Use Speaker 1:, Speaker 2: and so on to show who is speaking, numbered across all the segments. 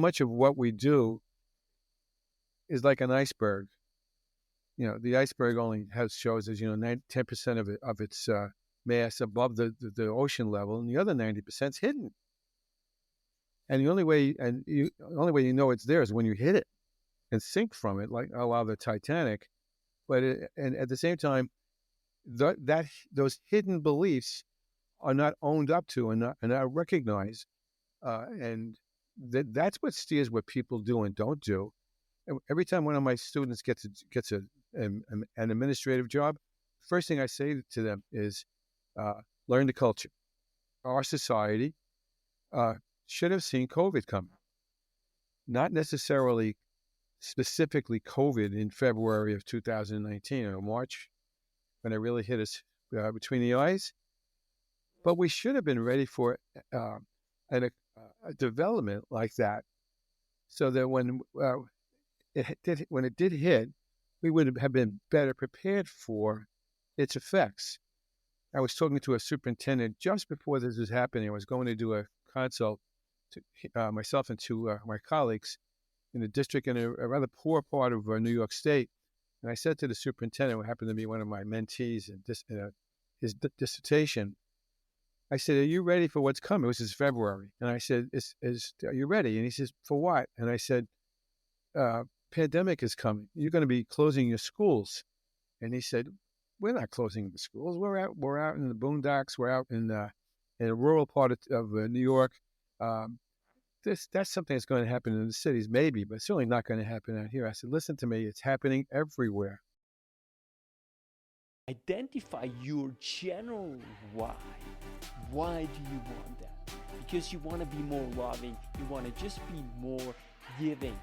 Speaker 1: much of what we do is like an iceberg. The iceberg only shows us 10% of its mass above the ocean level, and the other 90% is hidden. And the only way you know it's there is when you hit it and sink from it, like a la the Titanic. And at the same time, those hidden beliefs are not owned up to and not recognized, and that's what steers what people do and don't do. Every time one of my students gets an administrative job, first thing I say to them is, learn the culture. Our society should have seen COVID coming. Not necessarily specifically COVID in February of 2019 or March, when it really hit us between the eyes, but we should have been ready for a development like that, so that when it did hit, we would have been better prepared for its effects. I was talking to a superintendent just before this was happening. I was going to do a consult to myself and to my colleagues in the district in a rather poor part of New York State. And I said to the superintendent, who happened to be one of my mentees in his dissertation, I said, "Are you ready for what's coming?" This is February. And I said, "Are you ready?" And he says, "For what?" And I said, "Pandemic is coming. You're going to be closing your schools." And he said, "We're not closing the schools. We're out in the boondocks. We're out in a rural part of New York. That's something that's going to happen in the cities, maybe, but it's certainly not going to happen out here." I said, "Listen to me. It's happening everywhere."
Speaker 2: Identify your general why. Why do you want that? Because you want to be more loving. You want to just be more giving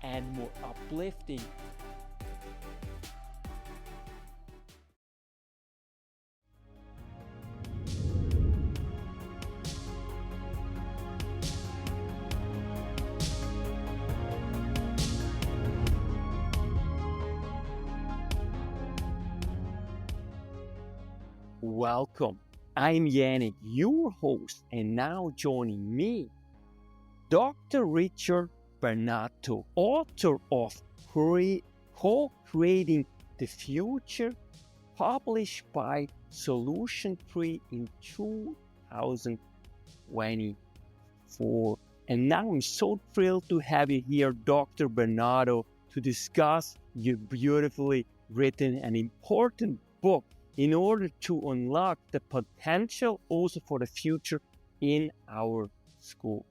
Speaker 2: and more uplifting. Welcome. I'm Yannick, your host, and now joining me, Dr. Richard Bernato, author of Co-Creating the Future, published by Solution 3 in 2024. And now I'm so thrilled to have you here, Dr. Bernato, to discuss your beautifully written and important book in order to unlock the potential also for the future in our schools.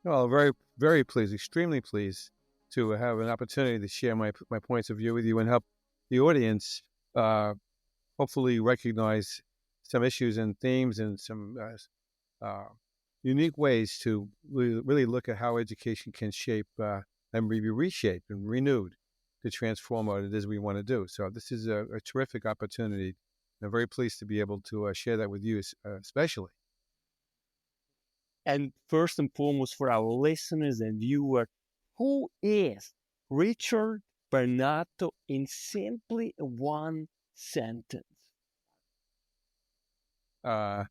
Speaker 1: Well, very, very pleased, extremely pleased to have an opportunity to share my points of view with you and help the audience hopefully recognize some issues and themes and some unique ways to really look at how education can shape and be reshaped and renewed to transform what it is we want to do. So this is a terrific opportunity. I'm very pleased to be able to share that with you, especially.
Speaker 2: And first and foremost, for our listeners and viewers, who is Richard Bernato in simply one sentence?
Speaker 1: I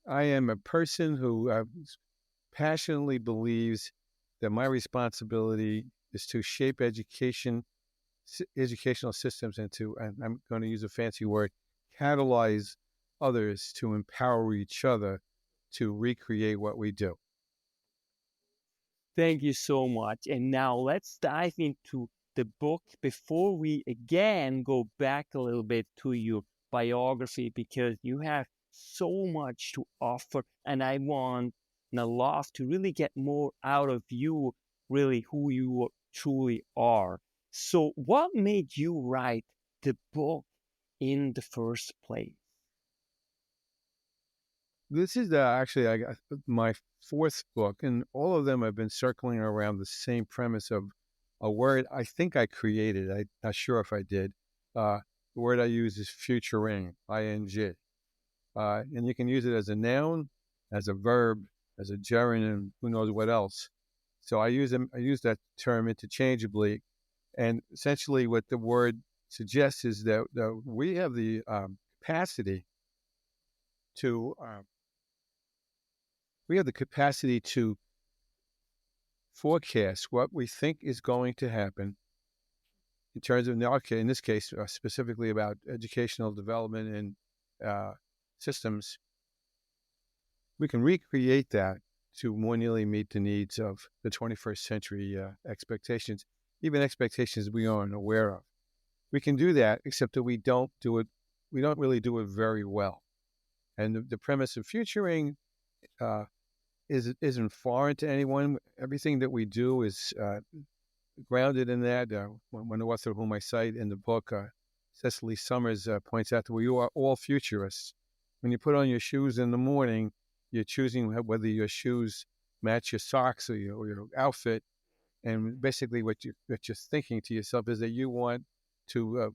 Speaker 1: am a person who passionately believes that my responsibility is to shape educational systems and I'm going to use a fancy word, catalyze others to empower each other to recreate what we do.
Speaker 2: Thank you so much. And now let's dive into the book before we again go back a little bit to your biography, because you have so much to offer, and I want and I love to really get more out of you, really who you truly are. So what made you write the book in the first place?
Speaker 1: This is actually my fourth book, and all of them have been circling around the same premise of a word I think I created. I'm not sure if I did. The word I use is futuring, ing. And you can use it as a noun, as a verb, as a gerund, and who knows what else. So I use that term interchangeably. And essentially what the word suggests is that we have the capacity to we have the capacity to forecast what we think is going to happen in terms of, in this case, specifically about educational development and systems. We can recreate that to more nearly meet the needs of the 21st century expectations, even expectations we aren't aware of. We can do that, except that we don't do it. We don't really do it very well. And the premise of futuring isn't foreign to anyone. Everything that we do is grounded in that. One author whom I cite in the book, Cecily Summers, points out that we are all futurists. When you put on your shoes in the morning, you're choosing whether your shoes match your socks or your outfit. And basically what you're thinking to yourself is that you want to,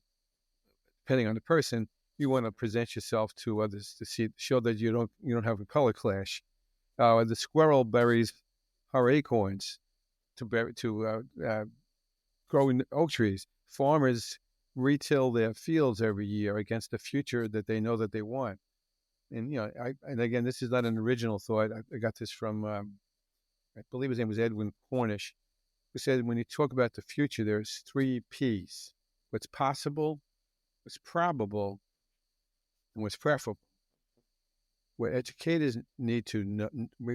Speaker 1: depending on the person, you want to present yourself to others to show that you don't have a color clash. The squirrel buries her acorns to grow in oak trees. Farmers retill their fields every year against the future that they know that they want. And and again, this is not an original thought. I got this from I believe his name was Edwin Cornish, who said when you talk about the future, there's 3 P's: what's possible, what's probable, and what's preferable. What educators need to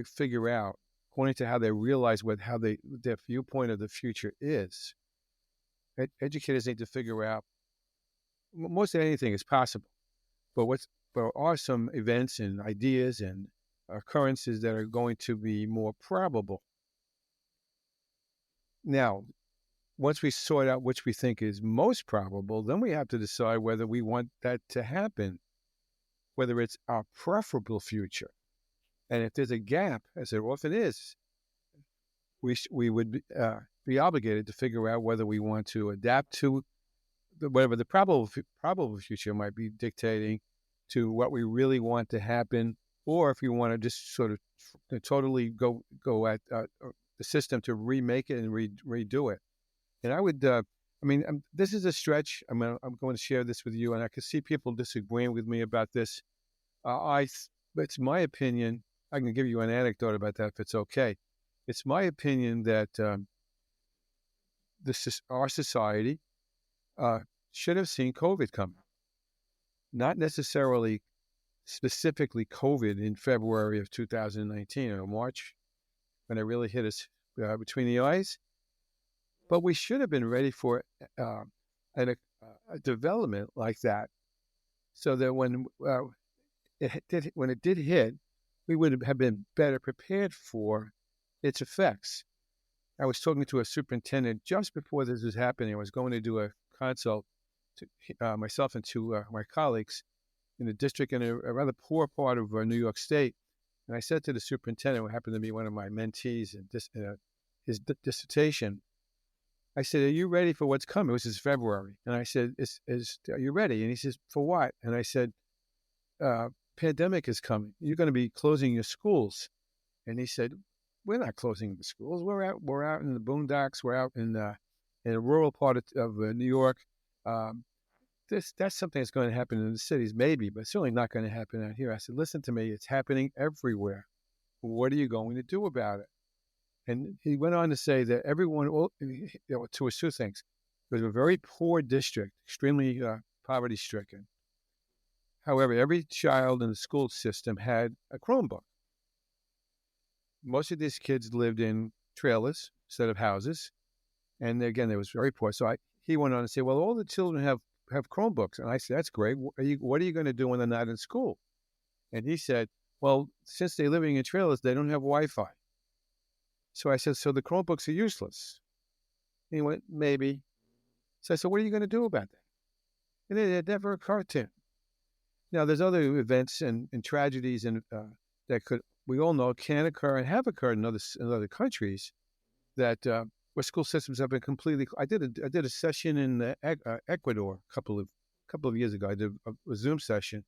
Speaker 1: figure out, according to how they realize their viewpoint of the future is, educators need to figure out most of anything is possible, but there are some events and ideas and occurrences that are going to be more probable. Now, once we sort out which we think is most probable, then we have to decide whether we want that to happen, whether it's our preferable future. And if there's a gap, as there often is, we would be obligated to figure out whether we want to adapt to whatever the probable future might be dictating to what we really want to happen, or if we want to just sort of totally go at the system to remake it and redo it. And I would, this is a stretch. I'm going to share this with you, and I can see people disagreeing with me about this. It's my opinion. I can give you an anecdote about that if it's okay. It's my opinion that our society should have seen COVID coming. Not necessarily specifically COVID in February of 2019 or March, when it really hit us between the eyes, but we should have been ready for a development like that, so that when it did hit, we would have been better prepared for its effects. I was talking to a superintendent just before this was happening. I was going to do a consult to myself and to my colleagues in the district in a rather poor part of New York State. And I said to the superintendent, who happened to be one of my mentees in his dissertation, I said, "Are you ready for what's coming?" It was February. And I said, "Are you ready?" And he says, "For what?" And I said, "Pandemic is coming. You're going to be closing your schools." And he said, "We're not closing the schools. We're out in the boondocks. We're out in a rural part of New York. That's something that's going to happen in the cities, maybe, but certainly not going to happen out here." I said, "Listen to me. It's happening everywhere. What are you going to do about it?" And he went on to say that to his 2 things. It was a very poor district, extremely poverty-stricken. However, every child in the school system had a Chromebook. Most of these kids lived in trailers instead of houses. And again, they was very poor. So he went on to say, well, all the children have Chromebooks. And I said, that's great. What are you going to do when they're not in school? And he said, well, since they're living in trailers, they don't have Wi-Fi. So I said, so the Chromebooks are useless. And he went, maybe. So I said, what are you going to do about that? And it never occurred to him. Now, there's other events and tragedies that we all know can occur and have occurred in other countries that where school systems have been completely. I did a session in Ecuador a couple of years ago. I did a Zoom session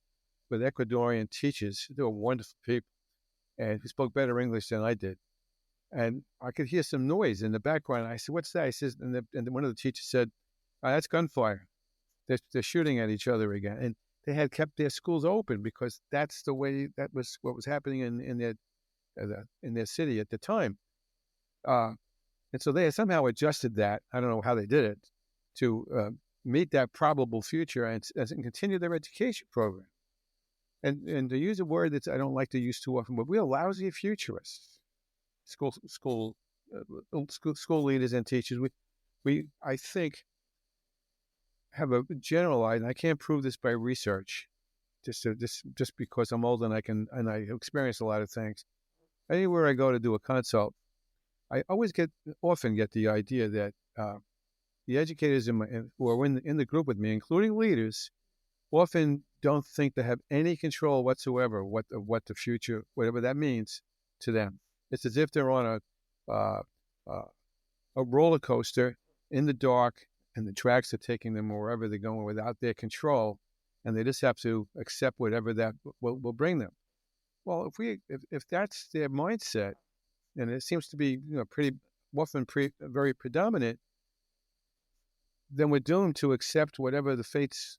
Speaker 1: with Ecuadorian teachers. They were wonderful people, and who spoke better English than I did. And I could hear some noise in the background. I said, "What's that?" He says, and one of the teachers said, "That's gunfire. They're shooting at each other again." And they had kept their schools open because that's the way, that was what was happening in in their city at the time. And so they somehow adjusted that. I don't know how they did it to meet that probable future and continue their education program. And to use a word that I don't like to use too often, but we're lousy futurists, school leaders and teachers. We I think have a generalized, and I can't prove this by research, just because I'm old and I experience a lot of things. Anywhere I go to do a consult, I often get the idea that the educators who are in the group with me, including leaders, often don't think they have any control whatsoever what the future, whatever that means to them. It's as if they're on a roller coaster in the dark, and the tracks are taking them wherever they're going without their control, and they just have to accept whatever that will bring them. Well, if that's their mindset, and it seems to be pretty often very predominant, then we're doomed to accept whatever the fates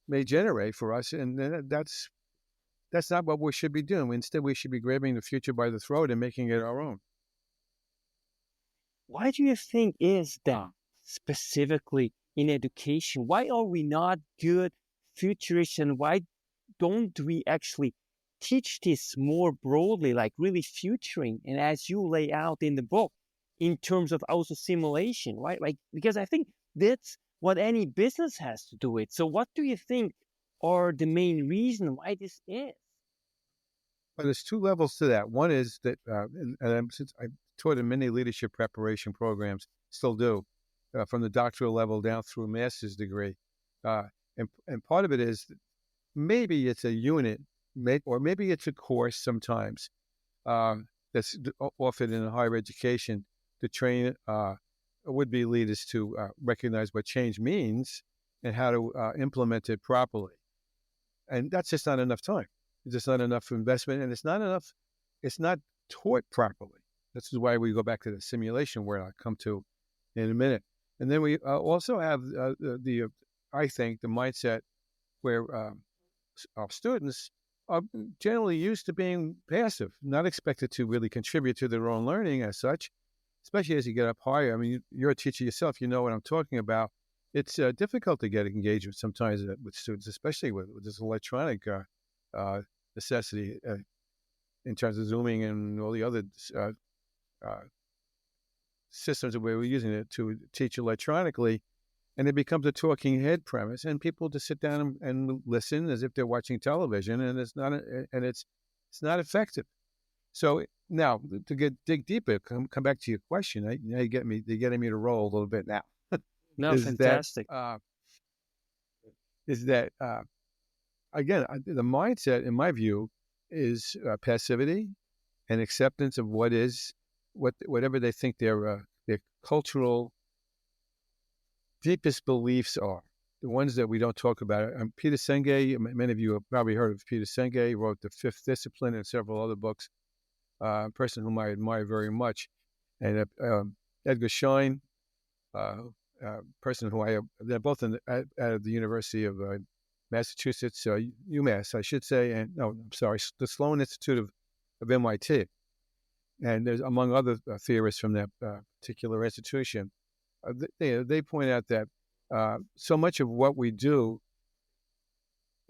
Speaker 1: may generate for us, and that's not what we should be doing. Instead, we should be grabbing the future by the throat and making it our own.
Speaker 2: Why do you think is that specifically in education? Why are we not good futurists, and why don't we actually teach this more broadly, like really futuring, and as you lay out in the book, in terms of also simulation, right? Like, because I think that's what any business has to do it. So what do you think are the main reason why this is?
Speaker 1: But there's two levels to that. One is that, since I taught in many leadership preparation programs, still do, from the doctoral level down through a master's degree. And part of it is maybe it's a unit, or maybe it's a course sometimes that's offered in higher education to train would-be leaders to recognize what change means and how to implement it properly. And that's just not enough time. It's just not enough investment, and it's not taught properly. This is why we go back to the simulation, where I'll come to in a minute. And then we also have I think, the mindset where our students are generally used to being passive, not expected to really contribute to their own learning as such, especially as you get up higher. I mean, you're a teacher yourself, you know what I'm talking about. It's difficult to get engagement sometimes with students, especially with this electronic necessity in terms of Zooming and all the other systems that we were using it to teach electronically. And it becomes a talking head premise, and people just sit down and listen as if they're watching television, and it's not effective. So now to dig deeper, come back to your question. Now you're getting me to roll a little bit now.
Speaker 2: No, fantastic.
Speaker 1: Is that again, the mindset, in my view, is passivity and acceptance of whatever they think their cultural deepest beliefs are, the ones that we don't talk about. Peter Senge, many of you have probably heard of Peter Senge. He wrote The Fifth Discipline and several other books, a person whom I admire very much. And Edgar Schein, person who they're both out of the University of Massachusetts, UMass, I should say, and no, I'm sorry, the Sloan Institute of MIT. And there's, among other theorists from that particular institution, they point out that so much of what we do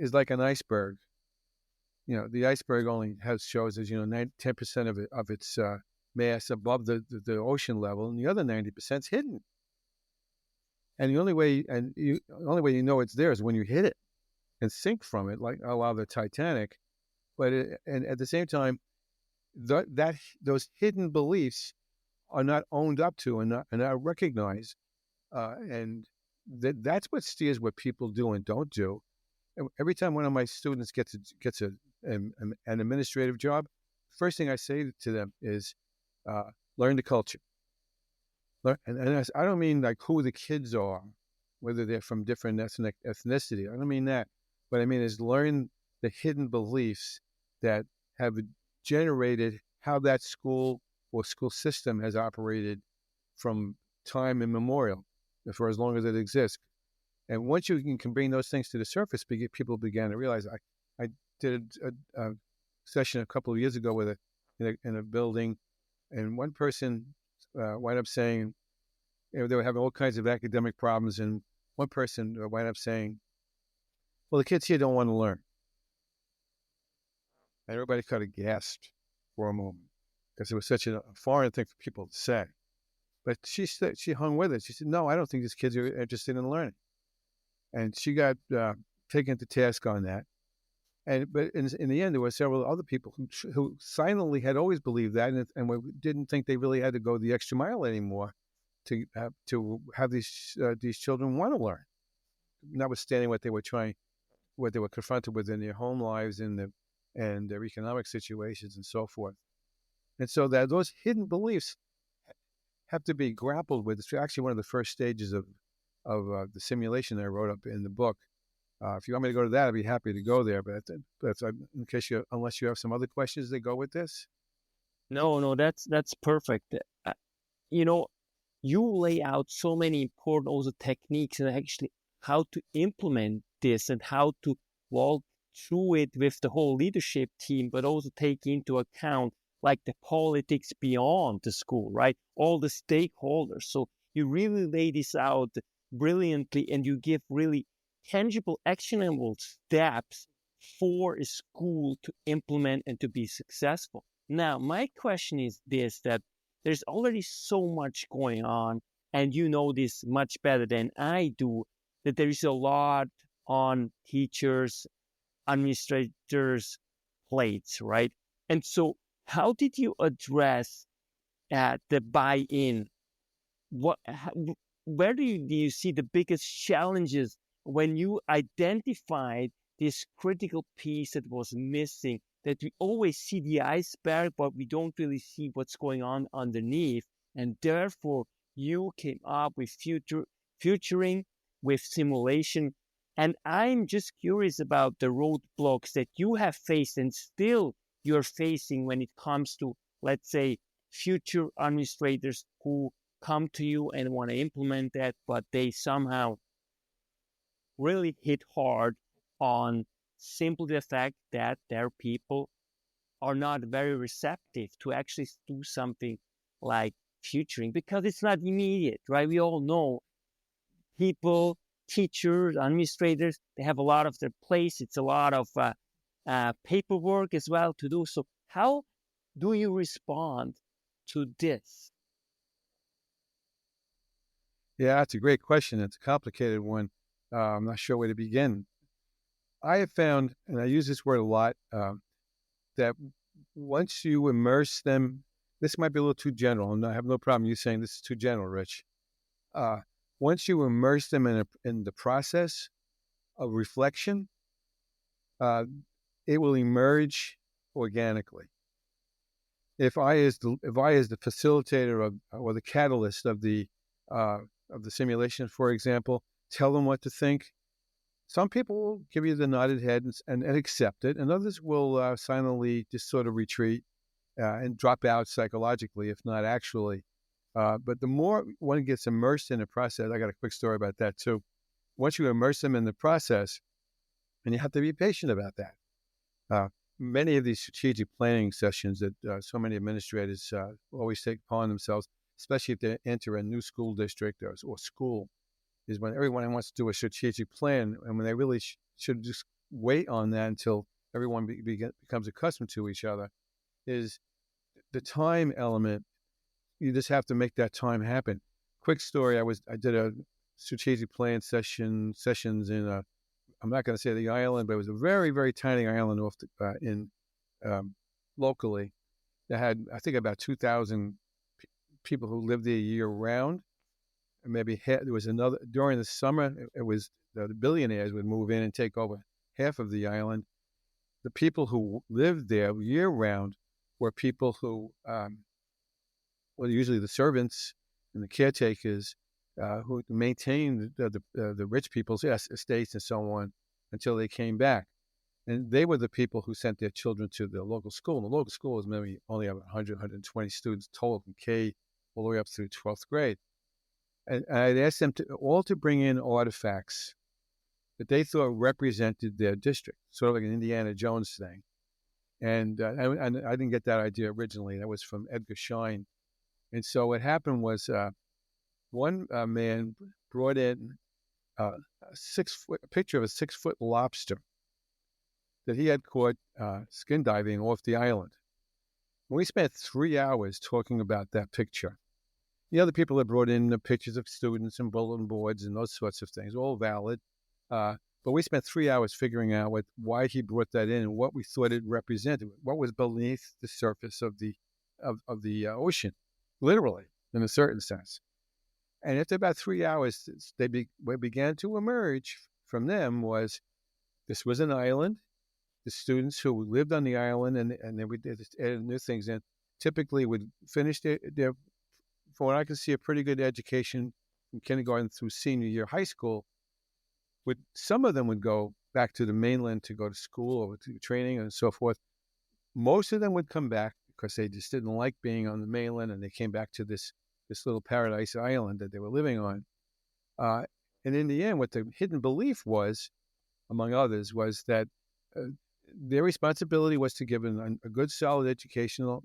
Speaker 1: is like an iceberg. The iceberg only shows as 10% of its mass above the ocean level, and the other 90% is hidden. And the only way you know it's there is when you hit it and sink from it, like a la the Titanic. And at the same time, those hidden beliefs are not owned up to and not recognized, and that's what steers what people do and don't do. And every time one of my students gets an administrative job, first thing I say to them is, learn the culture. And I don't mean like who the kids are, whether they're from different ethnicity. I don't mean that. What I mean is learn the hidden beliefs that have generated how that school or school system has operated from time immemorial, for as long as it exists. And once you can bring those things to the surface, people began to realize I did session a couple of years ago with in a building, and one person wound up saying, they were having all kinds of academic problems, and one person wound up saying, "Well, the kids here don't want to learn." And everybody kind of gasped for a moment because it was such a foreign thing for people to say. But she hung with it. She said, "No, I don't think these kids are interested in learning." And she got taken to task on that. But in the end, there were several other people who silently had always believed that, and didn't think they really had to go the extra mile anymore to have these children want to learn, notwithstanding what they were confronted with in their home lives and their economic situations and so forth. And so that those hidden beliefs have to be grappled with. It's actually one of the first stages of the simulation that I wrote up in the book. If you want me to go to that, I'd be happy to go there. But in case unless you have some other questions that go with this.
Speaker 2: No, that's perfect. You know, you lay out so many important also techniques and actually how to implement this and how to walk through it with the whole leadership team, but also take into account like the politics beyond the school, right? All the stakeholders. So you really lay this out brilliantly, and you give really tangible, actionable steps for a school to implement and to be successful. Now, my question is this, that there's already so much going on, and you know this much better than I do, that there is a lot on teachers, administrators' plates, right? And so, how did you address the buy-in? What, where do you see the biggest challenges when you identified this critical piece that was missing? That we always see the iceberg, but we don't really see what's going on underneath, and therefore you came up with futuring, with simulation. And I'm just curious about the roadblocks that you have faced and still you're facing when it comes to, let's say, future administrators who come to you and want to implement that, but they somehow really hit hard on simply the fact that their people are not very receptive to actually do something like futuring, because it's not immediate, right? We all know people, teachers, administrators, they have a lot of their plates. It's a lot of paperwork as well to do. So how do you respond to this?
Speaker 1: Yeah, that's a great question. It's a complicated one. I'm not sure where to begin. I have found, and I use this word a lot, that once you immerse them, this might be a little too general. I have no problem you saying this is too general, Rich. Once you immerse them in the process of reflection, it will emerge organically. If I, as the facilitator or the catalyst of the simulation, for example, tell them what to think, some people will give you the nodded head and accept it, and others will silently just sort of retreat and drop out psychologically, if not actually. But the more one gets immersed in the process, I got a quick story about that too. Once you immerse them in the process, and you have to be patient about that. Many of these strategic planning sessions that so many administrators always take upon themselves, especially if they enter a new school district or school, is when everyone wants to do a strategic plan, and when they really should just wait on that until everyone becomes accustomed to each other, is the time element. You just have to make that time happen. Quick story: I did a strategic plan sessions in a, I'm not going to say the island, but it was a very, very tiny island off locally that had, I think, about 2,000 people who lived there year round. And maybe there was another during the summer. It was the billionaires would move in and take over half of the island. The people who lived there year round were people who, well, usually the servants and the caretakers who maintained the rich people's estates and so on until they came back. And they were the people who sent their children to the local school. And the local school was maybe only about 100, 120 students total from K all the way up through 12th grade. And I'd asked them to bring in artifacts that they thought represented their district, sort of like an Indiana Jones thing. And I didn't get that idea originally. That was from Edgar Schein. And so what happened was one man brought in a picture of a 6-foot lobster that he had caught skin diving off the island. And we spent 3 hours talking about that picture. The other people had brought in the pictures of students and bulletin boards and those sorts of things, all valid. But we spent 3 hours figuring out why he brought that in and what we thought it represented, what was beneath the surface of the ocean, literally, in a certain sense. And after about 3 hours, what began to emerge from them was this was an island. The students who lived on the island and then we did add new things in typically would finish their, from what I can see, a pretty good education from kindergarten through senior year high school. Some of them would go back to the mainland to go to school or to training and so forth. Most of them would come back because they just didn't like being on the mainland, and they came back to this little paradise island that they were living on. And in the end, what the hidden belief was, among others, was that their responsibility was to give them a good, solid education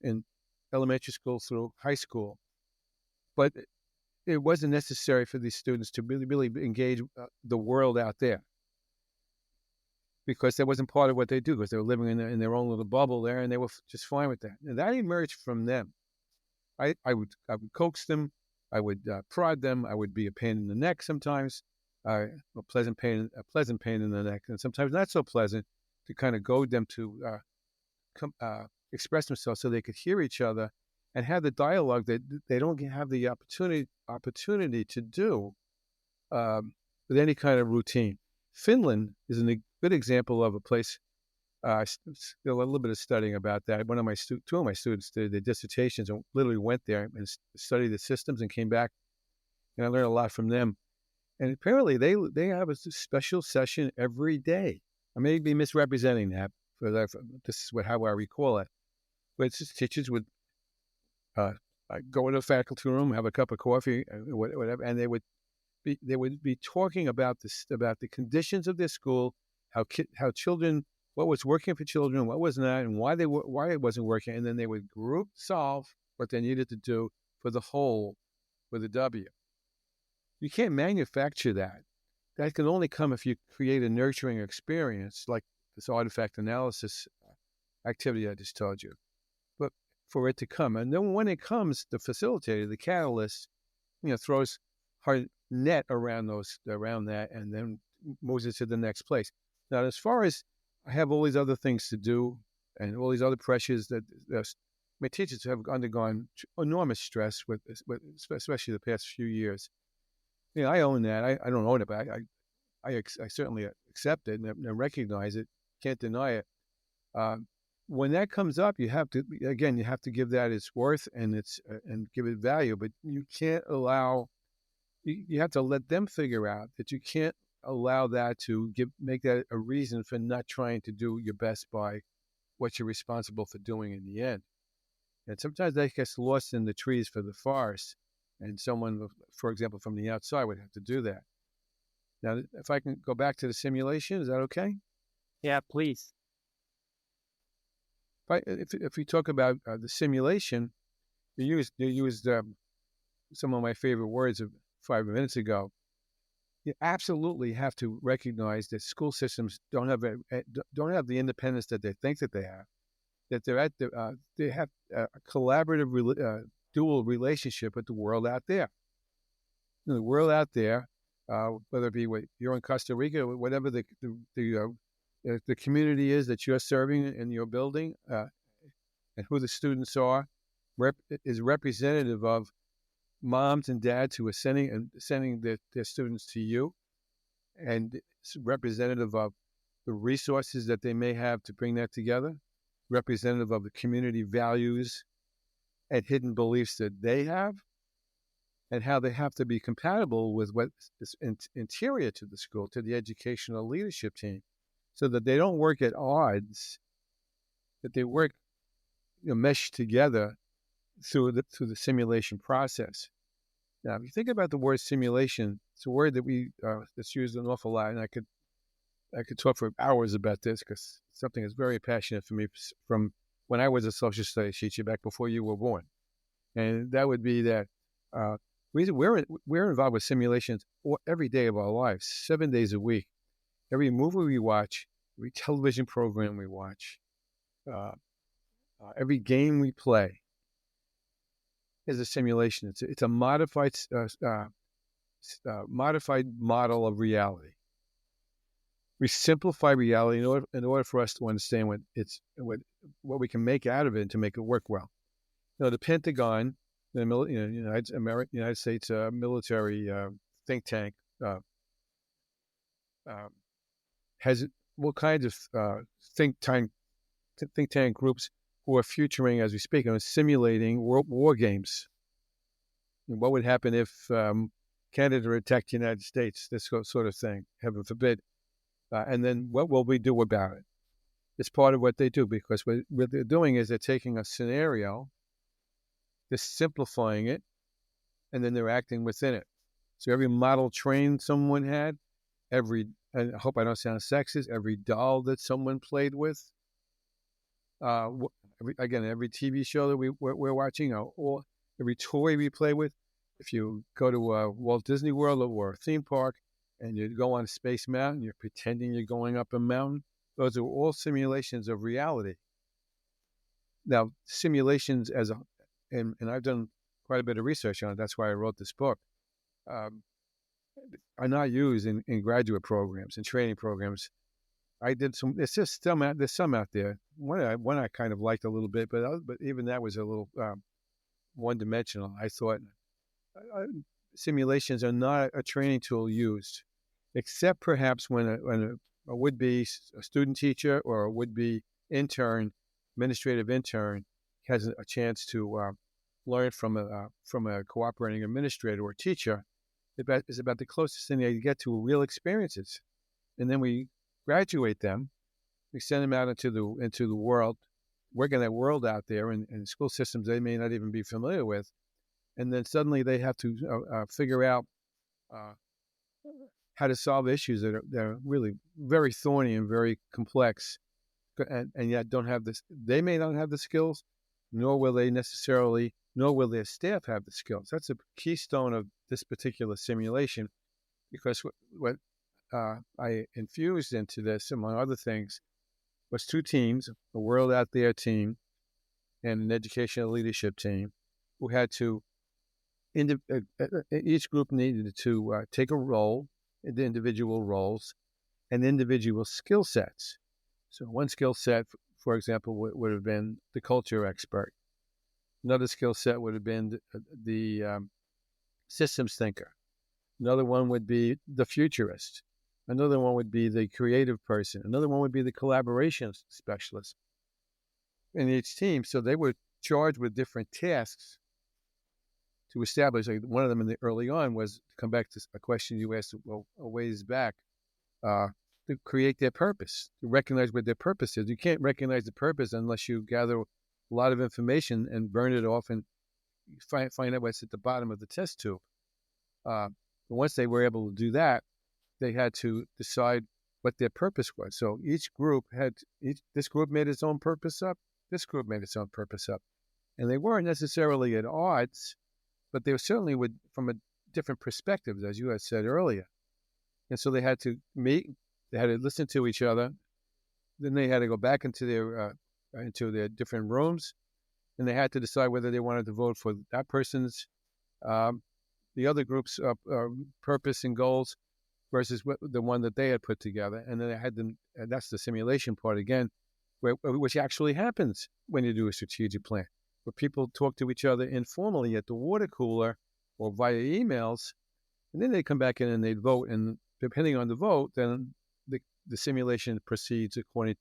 Speaker 1: in elementary school through high school. But it wasn't necessary for these students to really engage the world out there, because that wasn't part of what they do, because they were living in their own little bubble there, and they were just fine with that. And that emerged from them. I would coax them, I would prod them, I would be a pain in the neck sometimes, a pleasant pain in the neck, and sometimes not so pleasant, to kind of goad them to express themselves so they could hear each other and have the dialogue that they don't have the opportunity to do with any kind of routine. Finland is a good example of a place. I did a little bit of studying about that. Two of my students did their dissertations and literally went there and studied the systems and came back, and I learned a lot from them. And apparently they have a special session every day. I may be misrepresenting that, this is how I recall it. But it's just teachers would go into the faculty room, have a cup of coffee, whatever, and they would be talking about the conditions of their school, how children, what was working for children, what was not, and why it wasn't working, and then they would group solve what they needed to do for the whole with a W. You can't manufacture that. That can only come if you create a nurturing experience like this artifact analysis activity I just told you. But for it to come, and then when it comes, the facilitator, the catalyst, throws her net around that, and then moves it to the next place. Now, as far as I have all these other things to do and all these other pressures that my teachers have undergone enormous stress with especially the past few years. I own that. I don't own it, but I certainly accept it and recognize it. Can't deny it. When that comes up, you have to give that its worth and give it value. But you can't allow. You have to let them figure out that you can't allow that to make that a reason for not trying to do your best by what you're responsible for doing in the end. And sometimes that gets lost in the trees for the forest, and someone, for example, from the outside would have to do that. Now, if I can go back to the simulation, is that okay?
Speaker 2: Yeah, please.
Speaker 1: If we talk about the simulation, you used some of my favorite words of 5 minutes ago. You absolutely have to recognize that school systems don't have the independence that they think that they have. That they have a collaborative dual relationship with the world out there. The world out there, whether it be you're in Costa Rica, or whatever the community is that you're serving in your building, and who the students are, is representative of moms and dads who are sending their students to you, and it's representative of the resources that they may have to bring that together, representative of the community values and hidden beliefs that they have, and how they have to be compatible with what is interior to the school, to the educational leadership team, so that they don't work at odds, that they work meshed together through the simulation process. Now, if you think about the word simulation, it's a word that that's used an awful lot, and I could I could talk for hours about this because something is very passionate for me from when I was a social studies teacher back before you were born. And that would be that uh, we're involved with simulations every day of our lives, 7 days a week. Every movie we watch, every television program we watch, uh, every game we play is a simulation. It's a modified model of reality. We simplify reality in order for us to understand what we can make out of it to make it work well. The Pentagon, United States military think tank, uh, uh, has all kinds of think tank groups who are futuring as we speak and simulating world war games. And what would happen if Canada attacked the United States? This sort of thing, heaven forbid. And then what will we do about it? It's part of what they do, because what they're doing is they're taking a scenario, they're simplifying it, and then they're acting within it. So every model train someone had, and I hope I don't sound sexist, every doll that someone played with, every TV show that we're watching, or every toy we play with. If you go to Walt Disney World or a theme park and you go on Space Mountain, you're pretending you're going up a mountain. Those are all simulations of reality. Now, simulations and I've done quite a bit of research on it. That's why I wrote this book. Are not used in graduate programs and training programs. I did some. It's just there's some out there. One I kind of liked a little bit, but even that was a little one-dimensional. I thought simulations are not a training tool used, except perhaps when a would-be a student teacher or a would-be administrative intern, has a chance to learn from a cooperating administrator or teacher. It's about the closest thing they get to real experiences, and then we graduate them. We send them out into the world, work in that world out there, in school systems they may not even be familiar with, and then suddenly they have to figure out how to solve issues that are really very thorny and very complex, and yet don't have this. They may not have the skills, nor will their staff have the skills. That's a keystone of this particular simulation, because what I infused into this, among other things, was two teams: a World Out There team and an educational leadership team, who had to each group needed to take a role, the individual roles, and individual skill sets. So one skill set, for example, would have been the culture expert. Another skill set would have been the systems thinker. Another one would be the futurist. Another one would be the creative person. Another one would be the collaboration specialist in each team. So they were charged with different tasks to establish. Like one of them early on was, to come back to a question you asked a ways back, to create their purpose, to recognize what their purpose is. You can't recognize the purpose unless you gather a lot of information and burn it off and find out what's at the bottom of the test tube. Once they were able to do that, they had to decide what their purpose was. So each group this group made its own purpose up, this group made its own purpose up. And they weren't necessarily at odds, but they were certainly from a different perspectives, as you had said earlier. And so they had to meet, they had to listen to each other, then they had to go back into their different rooms, and they had to decide whether they wanted to vote for that person's, the other group's purpose and goals versus the one that they had put together. And then they had them, and that's the simulation part again, which actually happens when you do a strategic plan, where people talk to each other informally at the water cooler or via emails, and then they come back in and they vote, and depending on the vote, then the simulation proceeds according,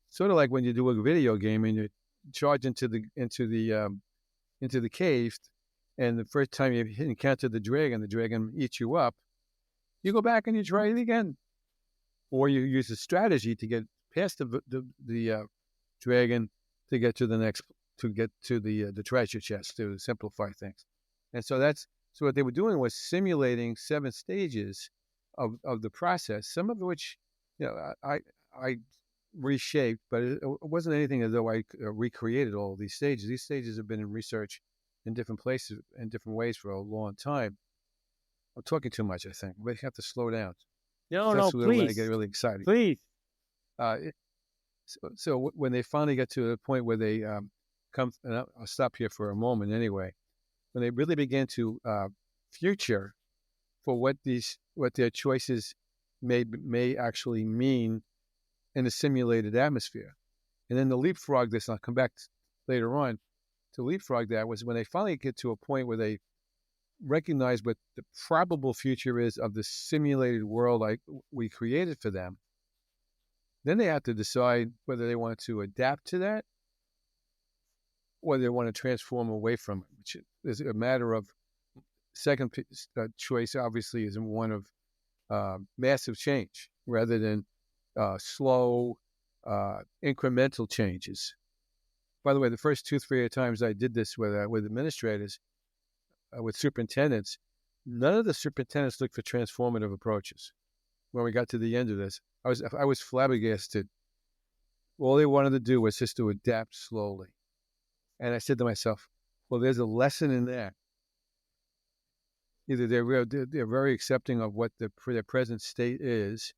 Speaker 1: sort of like when you do a video game and you charge into the cave, and the first time you encounter the dragon eats you up, you go back and you try it again, or you use a strategy to get past the dragon to get to the treasure chest, to simplify things. And so what they were doing was simulating 7 stages of the process, some of which I reshaped, but it wasn't anything as though I recreated all of these stages. These stages have been in research in different places, in different ways for a long time. I'm talking too much, I think. We have to slow down.
Speaker 2: No, no,
Speaker 1: That's when I get
Speaker 2: please,
Speaker 1: really excited.
Speaker 2: please.
Speaker 1: Uh, so when they finally get to the point where they come, and I'll stop here for a moment anyway, when they really begin to future for what their choices may actually mean in a simulated atmosphere, and then the leapfrog this, and I'll come back later on to leapfrog that, was when they finally get to a point where they recognize what the probable future is of the simulated world like we created for them. Then they have to decide whether they want to adapt to that or they want to transform away from it, which is a matter of second choice, obviously, is one of massive change rather than slow, incremental changes. By the way, the first 2-3 times I did this with administrators, with superintendents, none of the superintendents looked for transformative approaches. When we got to the end of this, I was flabbergasted. All they wanted to do was just to adapt slowly. And I said to myself, well, there's a lesson in that. Either they're very accepting of what their present state is,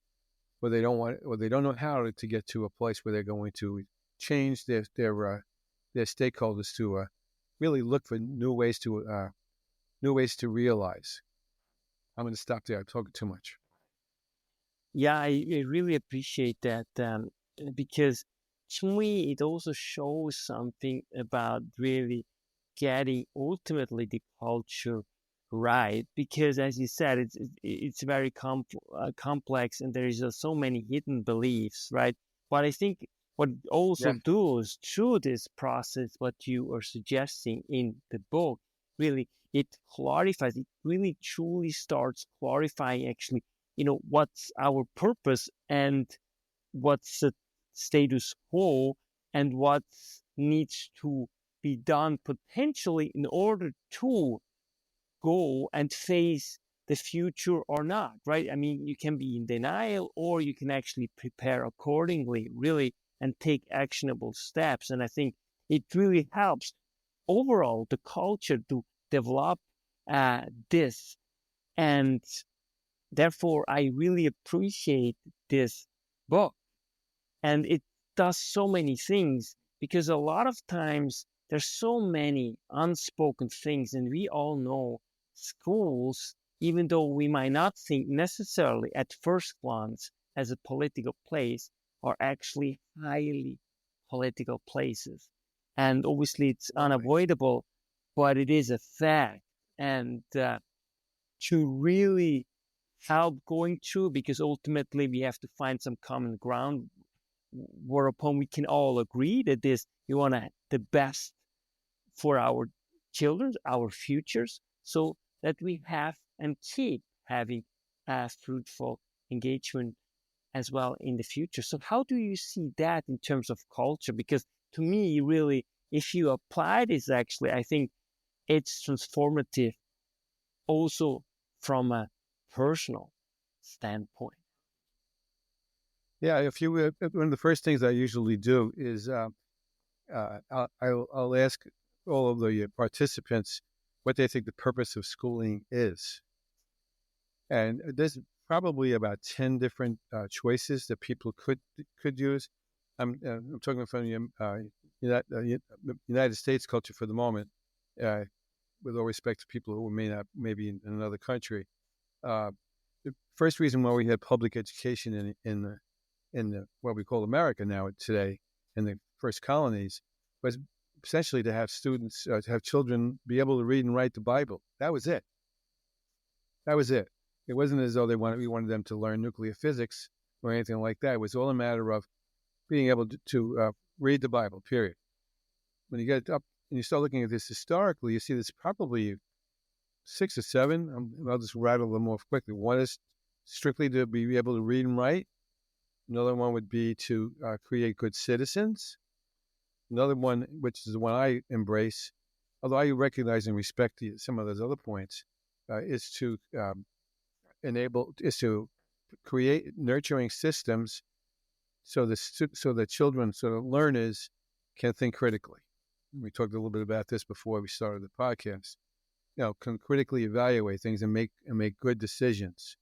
Speaker 1: or they don't know how to get to a place where they're going to change their stakeholders to really look for new ways to realize. I'm going to stop there. I'm talking too much.
Speaker 2: Yeah, I really appreciate that, because to me it also shows something about really getting ultimately the culture right. Because as you said, it's very complex, and there is so many hidden beliefs, right? But I think what it also
Speaker 1: Yeah.
Speaker 2: does through this process, what you are suggesting in the book, really it clarifies. It really truly starts clarifying actually, what's our purpose and what's the status quo and what needs to be done potentially in order to go and face the future or not, right? I mean, you can be in denial or you can actually prepare accordingly, really, and take actionable steps. And I think it really helps overall the culture to develop this. And therefore, I really appreciate this book. And it does so many things because a lot of times there's so many unspoken things. And we all know schools, even though we might not think necessarily at first glance as a political place, are actually highly political places. And obviously, it's unavoidable, but it is a fact. And to really help going through, because ultimately we have to find some common ground whereupon we can all agree that we want the best for our children, our futures, so that we have and keep having a fruitful engagement as well in the future. So how do you see that in terms of culture? Because to me, really, if you apply this, actually, I think it's transformative also from a personal standpoint.
Speaker 1: Yeah, if you one of the first things I usually do is I'll ask all of the participants what they think the purpose of schooling is, and there's probably about 10 different choices that people could use. I'm talking from the United States culture for the moment, with all respect to people who maybe in another country. The first reason why we had public education in the what we call America now today, in the first colonies, was essentially to have students, to have children be able to read and write the Bible. That was it. That was it. It wasn't as though we wanted them to learn nuclear physics or anything like that. It was all a matter of being able to read the Bible, period. When you get up and you start looking at this historically, you see there's probably 6 or 7. I'll just rattle them off quickly. One is strictly to be able to read and write. Another one would be to create good citizens. Another one, which is the one I embrace, although I recognize and respect some of those other points, is to create nurturing systems so the children, so the learners can think critically. We talked a little bit about this before we started the podcast. Can critically evaluate things and make good decisions.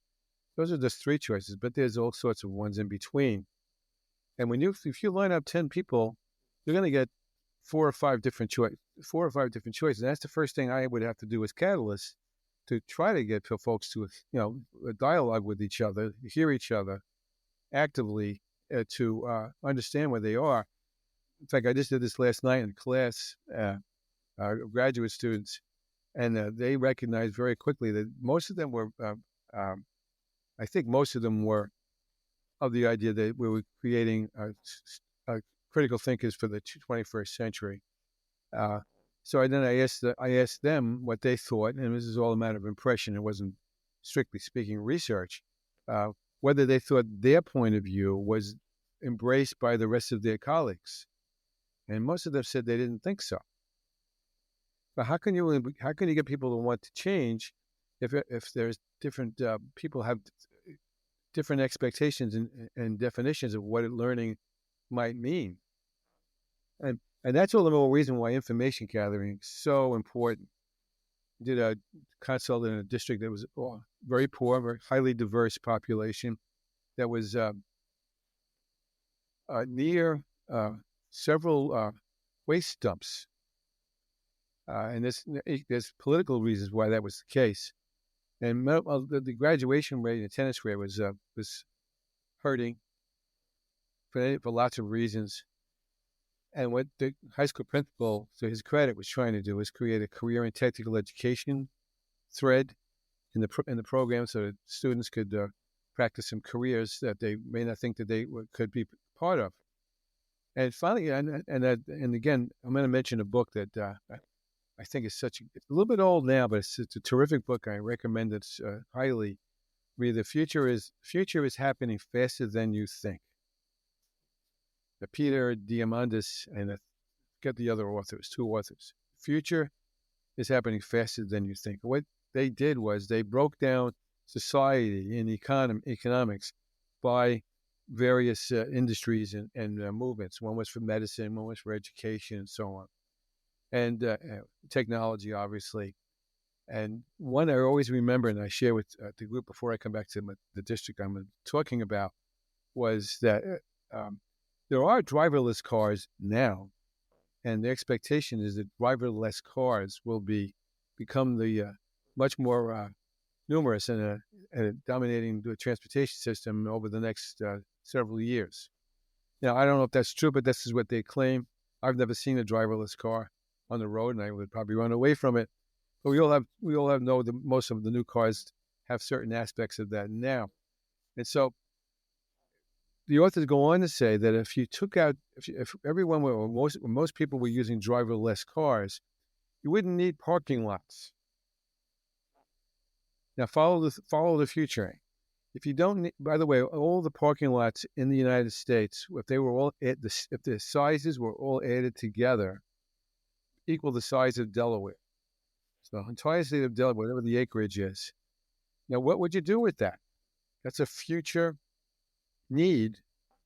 Speaker 1: Those are just three choices, but there's all sorts of ones in between. And if you line up 10 people, you're going to get four or five different choices. And that's the first thing I would have to do as catalyst to try to get folks to a dialogue with each other, hear each other actively, to understand where they are. In fact, I just did this last night in class, graduate students, and they recognized very quickly that most of them were, I think most of them were of the idea that we were creating critical thinkers for the 21st century. So then I asked them what they thought, and this is all a matter of impression. It wasn't, strictly speaking, research. Whether they thought their point of view was embraced by the rest of their colleagues, and most of them said they didn't think so. But how can you get people to want to change if there's different people have different expectations and definitions of what learning might mean? And that's all the more reason why information gathering is so important. I did a consult in a district that was very poor, very highly diverse population that was near several waste dumps. And there's political reasons why that was the case. And the graduation rate and attendance rate was hurting for lots of reasons. And what the high school principal, to his credit, was trying to do was create a career and technical education thread in the program, so that students could practice some careers that they may not think that they could be part of. And finally, and again, I'm going to mention a book that I think is it's a little bit old now, but it's a terrific book. I recommend it highly. Read The Future is Happening Faster Than You Think. Peter Diamandis, and I forget the other authors, two authors. Future is happening faster than you think. What they did was they broke down society and economics by various industries and movements. One was for medicine, one was for education, and so on. And technology, obviously. And one I always remember, and I share with the group before I come back to the district I'm talking about, was that there are driverless cars now, and the expectation is that driverless cars will become the much more numerous and dominating the transportation system over the next several years. Now, I don't know if that's true, but this is what they claim. I've never seen a driverless car on the road, and I would probably run away from it. But we all know that most of the new cars have certain aspects of that now, and so the authors go on to say that if you took out, if everyone were, or most people were using driverless cars, you wouldn't need parking lots. Now follow the future. If you don't need, by the way, all the parking lots in the United States, if the sizes were all added together, equal the size of Delaware. So the entire state of Delaware, whatever the acreage is. Now, what would you do with that? That's a future need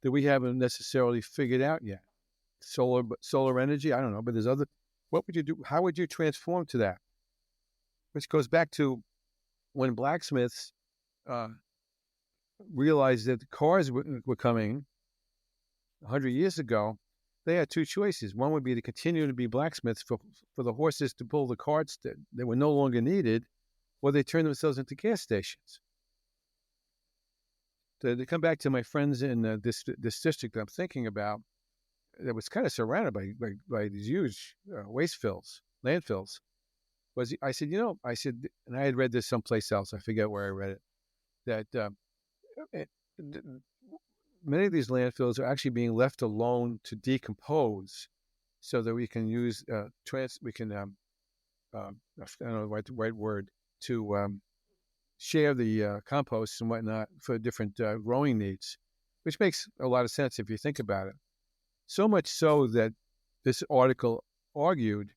Speaker 1: that we haven't necessarily figured out yet. Solar energy, I don't know, but there's other. What would you do? How would you transform to that? Which goes back to when blacksmiths realized that the cars were coming 100 years ago. They had two choices. One would be to continue to be blacksmiths for the horses to pull the carts that were no longer needed, or they turn themselves into gas stations. To come back to my friends in this district I'm thinking about, that was kind of surrounded by these huge waste fills, landfills. I said, and I had read this someplace else. I forget where I read it. That many of these landfills are actually being left alone to decompose, so that we can use I don't know the right word, to share the compost and whatnot for different growing needs, which makes a lot of sense if you think about it. So much so that this article argued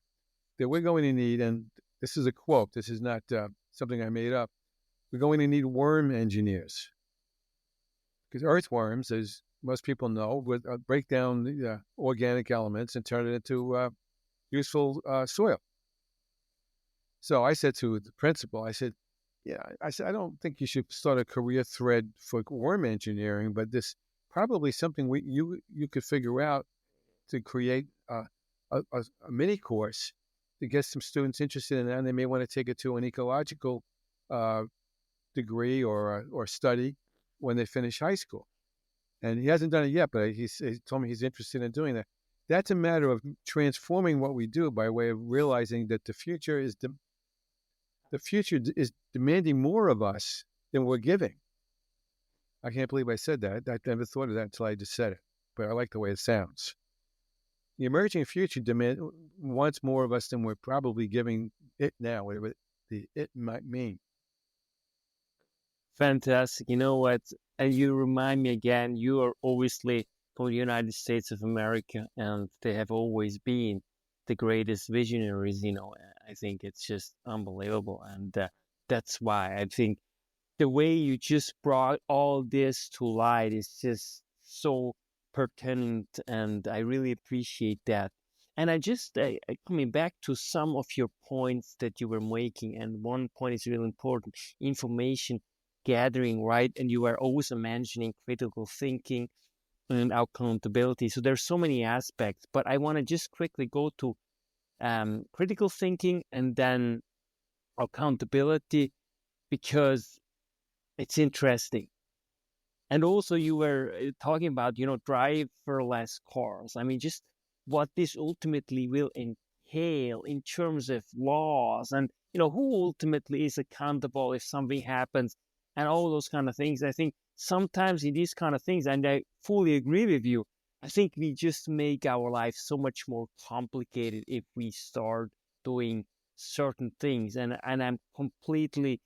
Speaker 1: that we're going to need, and this is a quote, this is not something I made up, we're going to need worm engineers. Because earthworms, as most people know, would break down the organic elements and turn it into useful soil. So I said to the principal, I said, yeah, I said, I don't think you should start a career thread for worm engineering, but this probably something you could figure out to create a mini course to get some students interested in that, and they may want to take it to an ecological uh, degree or study when they finish high school. And he hasn't done it yet, but he told me he's interested in doing that. That's a matter of transforming what we do by way of realizing that the future is demanding more of us than we're giving. I can't believe I said that. I never thought of that until I just said it, but I like the way it sounds. The emerging future wants more of us than we're probably giving it now, whatever it might mean.
Speaker 2: Fantastic. You know what? And you remind me again, you are obviously from the United States of America, and they have always been the greatest visionaries. I think it's just unbelievable. And that's why I think the way you just brought all this to light is just so pertinent, and I really appreciate that. And I just coming back to some of your points that you were making, and one point is really important: information gathering, right? And you were also mentioning critical thinking and accountability. So there's so many aspects, but I want to just quickly go to critical thinking and then accountability because it's interesting. And also, you were talking about, driverless cars. I mean, just what this ultimately will entail in terms of laws and, who ultimately is accountable if something happens and all those kind of things. I think sometimes in these kind of things, and I fully agree with you, I think we just make our life so much more complicated if we start doing certain things. And I'm completely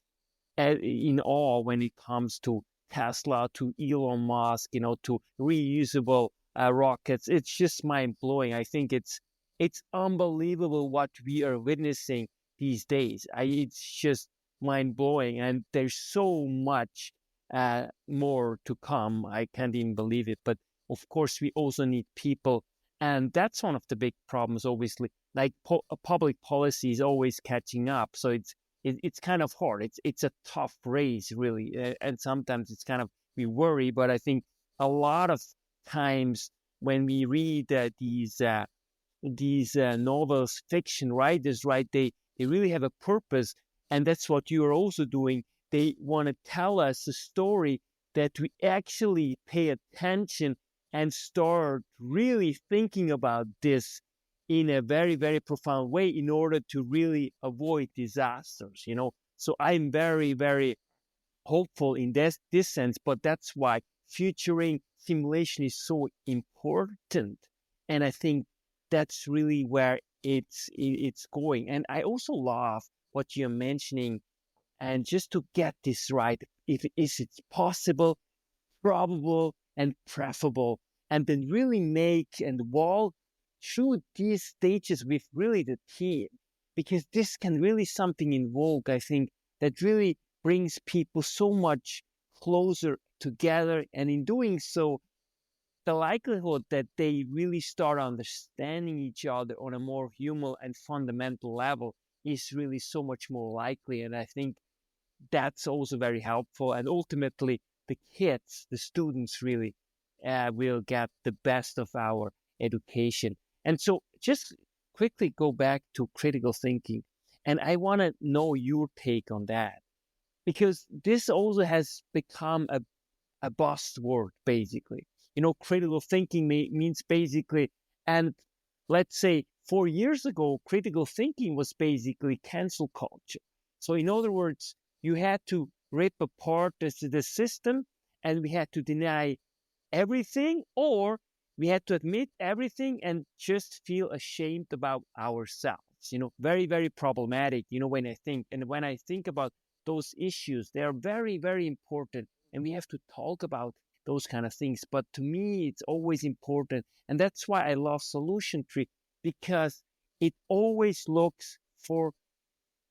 Speaker 2: in awe when it comes to Tesla, to Elon Musk, to reusable rockets. It's just mind blowing. I think it's unbelievable what we are witnessing these days. It's just mind blowing, and there's so much more to come. I can't even believe it. But of course, we also need people, and that's one of the big problems. Obviously, like public policy is always catching up, so it's kind of hard. It's a tough race, really, and sometimes it's kind of we worry. But I think a lot of times when we read these novels, fiction writers, right? They really have a purpose, and that's what you are also doing. They want to tell us a story that we actually pay attention and start really thinking about this in a very, very profound way in order to really avoid disasters, So I'm very, very hopeful in this sense, but that's why futuring simulation is so important. And I think that's really where it's going. And I also love what you're mentioning. And just to get this right, if it's possible, probable, and preferable, and then really make and walk through these stages with really the team, because this can really something invoke, I think, that really brings people so much closer together. And in doing so, the likelihood that they really start understanding each other on a more human and fundamental level is really so much more likely. And I think that's also very helpful. And ultimately, the kids, the students really will get the best of our education. And so just quickly go back to critical thinking. And I want to know your take on that because this also has become a buzzword, basically. Critical thinking means basically, and let's say 4 years ago, critical thinking was basically cancel culture. So, in other words, you had to rip apart the system and we had to deny everything, or we had to admit everything and just feel ashamed about ourselves. Very, very problematic, when I think about those issues, they are very, very important. And we have to talk about those kind of things. But to me, it's always important. And that's why I love Solution Tree, because it always looks for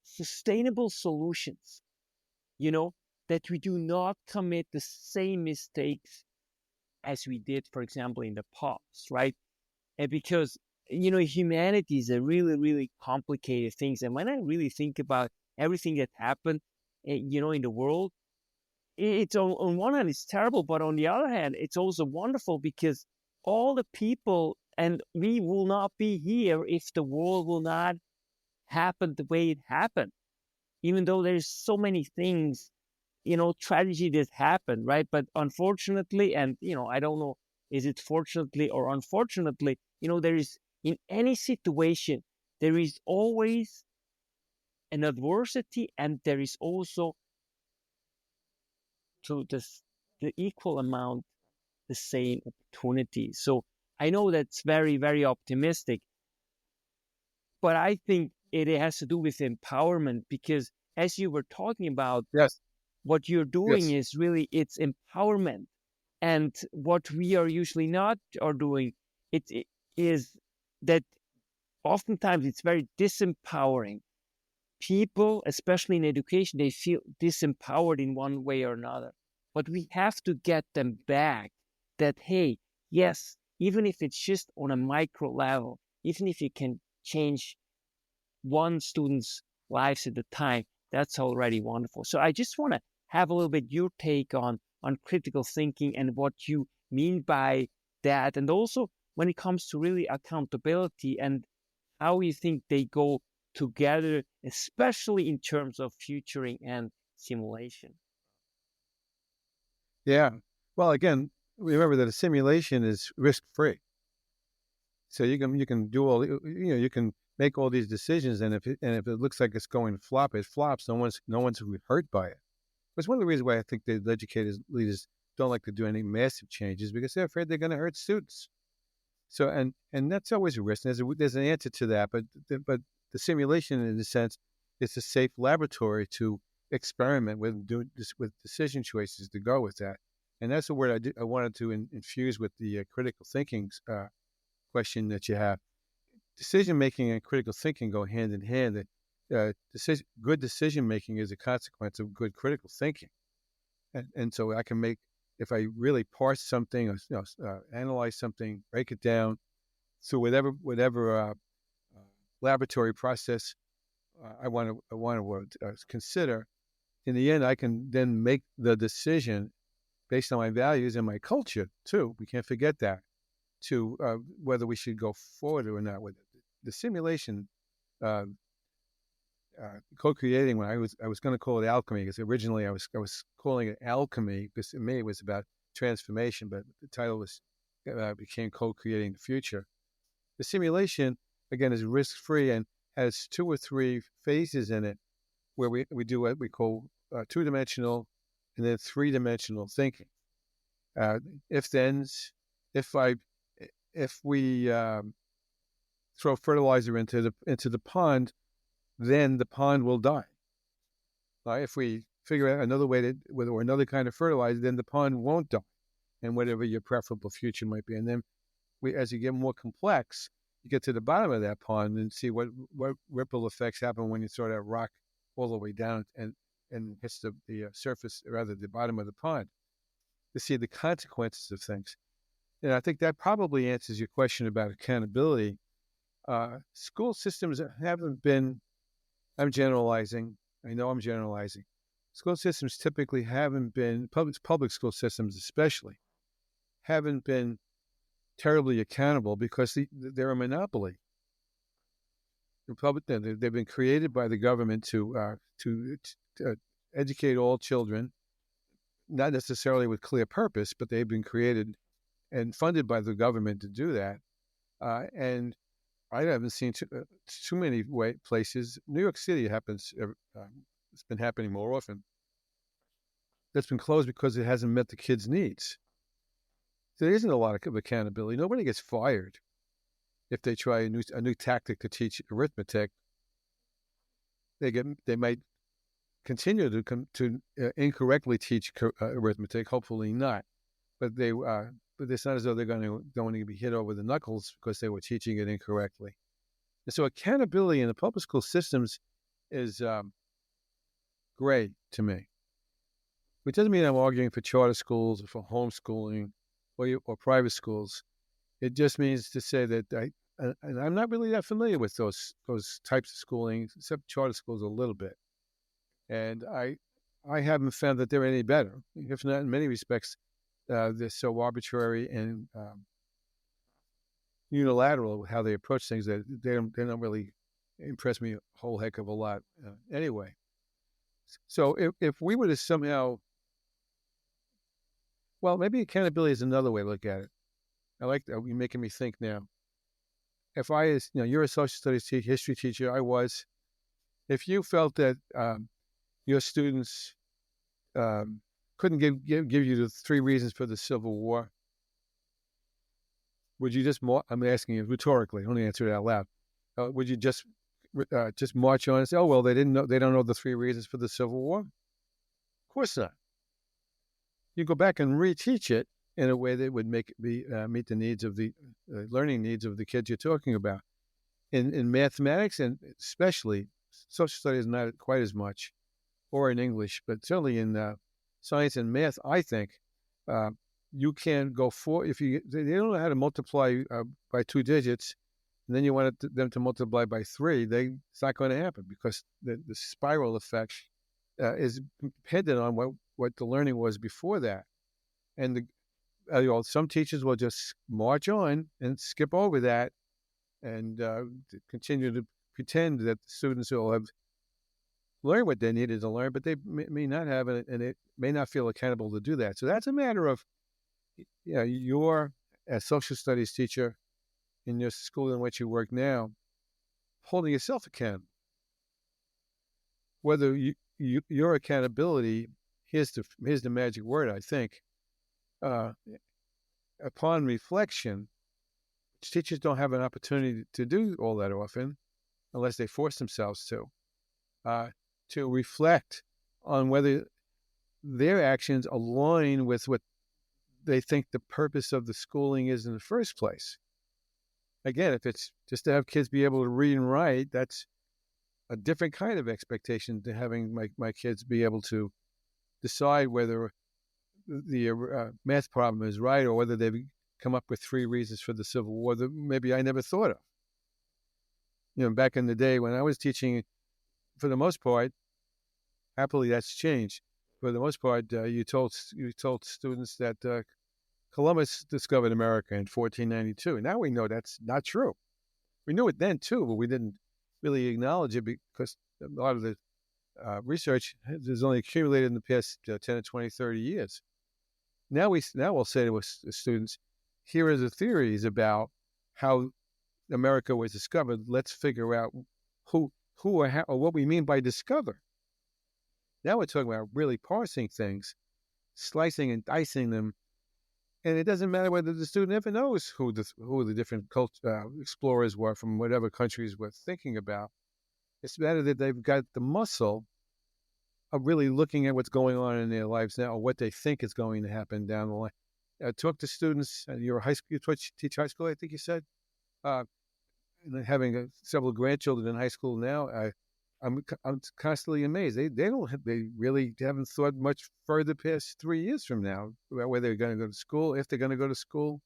Speaker 2: sustainable solutions, you know, that we do not commit the same mistakes as we did, for example, in the past, right? And because, humanity is a really, really complicated thing. And when I really think about everything that happened, in the world, it's on one hand, it's terrible, but on the other hand, it's also wonderful because all the people, and we will not be here if the world will not happen the way it happened, even though there's so many things, tragedy that happened, right? But unfortunately, and, I don't know, is it fortunately or unfortunately, there is, in any situation, there is always an adversity, and there is also to this the equal amount the same opportunity. So I know that's very, very optimistic, but I think it has to do with empowerment because, as you were talking about,
Speaker 1: Yes.
Speaker 2: what you're doing
Speaker 1: Yes.
Speaker 2: is really it's empowerment. And what we are usually not are doing, it is that oftentimes it's very disempowering. People, especially in education, they feel disempowered in one way or another. But we have to get them back that, hey, yes, even if it's just on a micro level, even if you can change one student's lives at a time, that's already wonderful. So I just want to have a little bit your take on critical thinking and what you mean by that. And also when it comes to really accountability and how you think they go together, especially in terms of futuring and simulation.
Speaker 1: Yeah. Well, again, remember that a simulation is risk free. So you can do all you can make all these decisions, and if it looks like it's going to flop, it flops. No one's hurt by it. It's one of the reasons why I think the educators leaders don't like to do any massive changes because they're afraid they're going to hurt students. So and that's always a risk. There's an answer to that, but the simulation, in a sense, is a safe laboratory to experiment with with decision choices to go with that. And that's the word I wanted to infuse with the critical thinking question that you have. Decision making and critical thinking go hand in hand. Good decision making is a consequence of good critical thinking, and so I can make if I really parse something or analyze something, break it down. So whatever laboratory process I want to consider, in the end, I can then make the decision based on my values and my culture too. We can't forget that to whether we should go forward or not with it. The simulation uh, co-creating when I was going to call it alchemy because originally I was calling it alchemy because to me it was about transformation, but the title was became co-creating the future. The simulation again is risk free and has two or three phases in it where we do what we call two-dimensional and then three-dimensional thinking. If thens, if I if we throw fertilizer into the pond, then the pond will die. If we figure out another way to, or another kind of fertilizer, then the pond won't die, and whatever your preferable future might be. And then as you get more complex, you get to the bottom of that pond and see what ripple effects happen when you throw that rock all the way down and hits the surface, or rather the bottom of the pond, to see the consequences of things. And I think that probably answers your question about accountability. School systems haven't been, I'm generalizing, I know I'm generalizing. School systems typically haven't been, public school systems especially, haven't been terribly accountable because they're a monopoly. They've been created by the government to educate all children, not necessarily with clear purpose, but they've been created and funded by the government to do that. And I haven't seen too many places. New York City happens. It's been happening more often. That's been closed because it hasn't met the kids' needs. So there isn't a lot of accountability. Nobody gets fired if they try a new tactic to teach arithmetic. They might continue to incorrectly teach arithmetic. Hopefully not, but it's not as though they're going to be hit over the knuckles because they were teaching it incorrectly. And so accountability in the public school systems is gray to me. which doesn't mean I'm arguing for charter schools or for homeschooling or private schools. It just means to say that and I'm not really that familiar with those types of schooling, except charter schools a little bit, and I haven't found that they're any better. If not, in many respects, they're so arbitrary and unilateral with how they approach things that they don't really impress me a whole heck of a lot. Anyway, so if we were to somehow, well, maybe accountability is another way to look at it. I like that. You're making me think now. If you're a social studies history teacher, I was. If you felt that your students couldn't give you the 3 reasons for the Civil War, would you I'm asking you rhetorically, only answer it out loud. Would you just march on and say, "Oh well, they don't know the 3 reasons for the Civil War"? Of course not. You go back and reteach it in a way that would meet the needs of the learning needs of the kids you're talking about. In mathematics, and especially social studies, not quite as much, or in English, but certainly in science and math, I think you can go for if they don't know how to multiply by 2 digits, and then you want them to multiply by 3. It's not going to happen because the spiral effect is dependent on what the learning was before that, and some teachers will just march on and skip over that and continue to pretend that the students will have learned what they needed to learn, but they may not have it, and it may not feel accountable to do that. So that's a matter of, you're a social studies teacher in your school in which you work now, holding yourself accountable. Whether your accountability, here's the magic word, I think. Upon reflection, teachers don't have an opportunity to do all that often, unless they force themselves to reflect on whether their actions align with what they think the purpose of the schooling is in the first place. Again, if it's just to have kids be able to read and write, that's a different kind of expectation to having my kids be able to decide whether the math problem is right or whether they've come up with 3 reasons for the Civil War that maybe I never thought of. Back in the day when I was teaching, for the most part, happily that's changed. For the most part, you told students that Columbus discovered America in 1492. Now we know that's not true. We knew it then too, but we didn't really acknowledge it because a lot of the research has only accumulated in the past 10 or 20, 30 years. Now we'll say to students, here are the theories about how America was discovered. Let's figure out who or how, or what we mean by discover. Now we're talking about really parsing things, slicing and dicing them, and it doesn't matter whether the student ever knows who the different explorers were from whatever countries we're thinking about. It's matter that they've got the muscle of really looking at what's going on in their lives now, or what they think is going to happen down the line. Talk to students. You're a high school. You teach high school, I think you said. And having several grandchildren in high school now, I'm constantly amazed. They really haven't thought much further past 3 years from now about whether they're going to go to school, if they're going to go to school,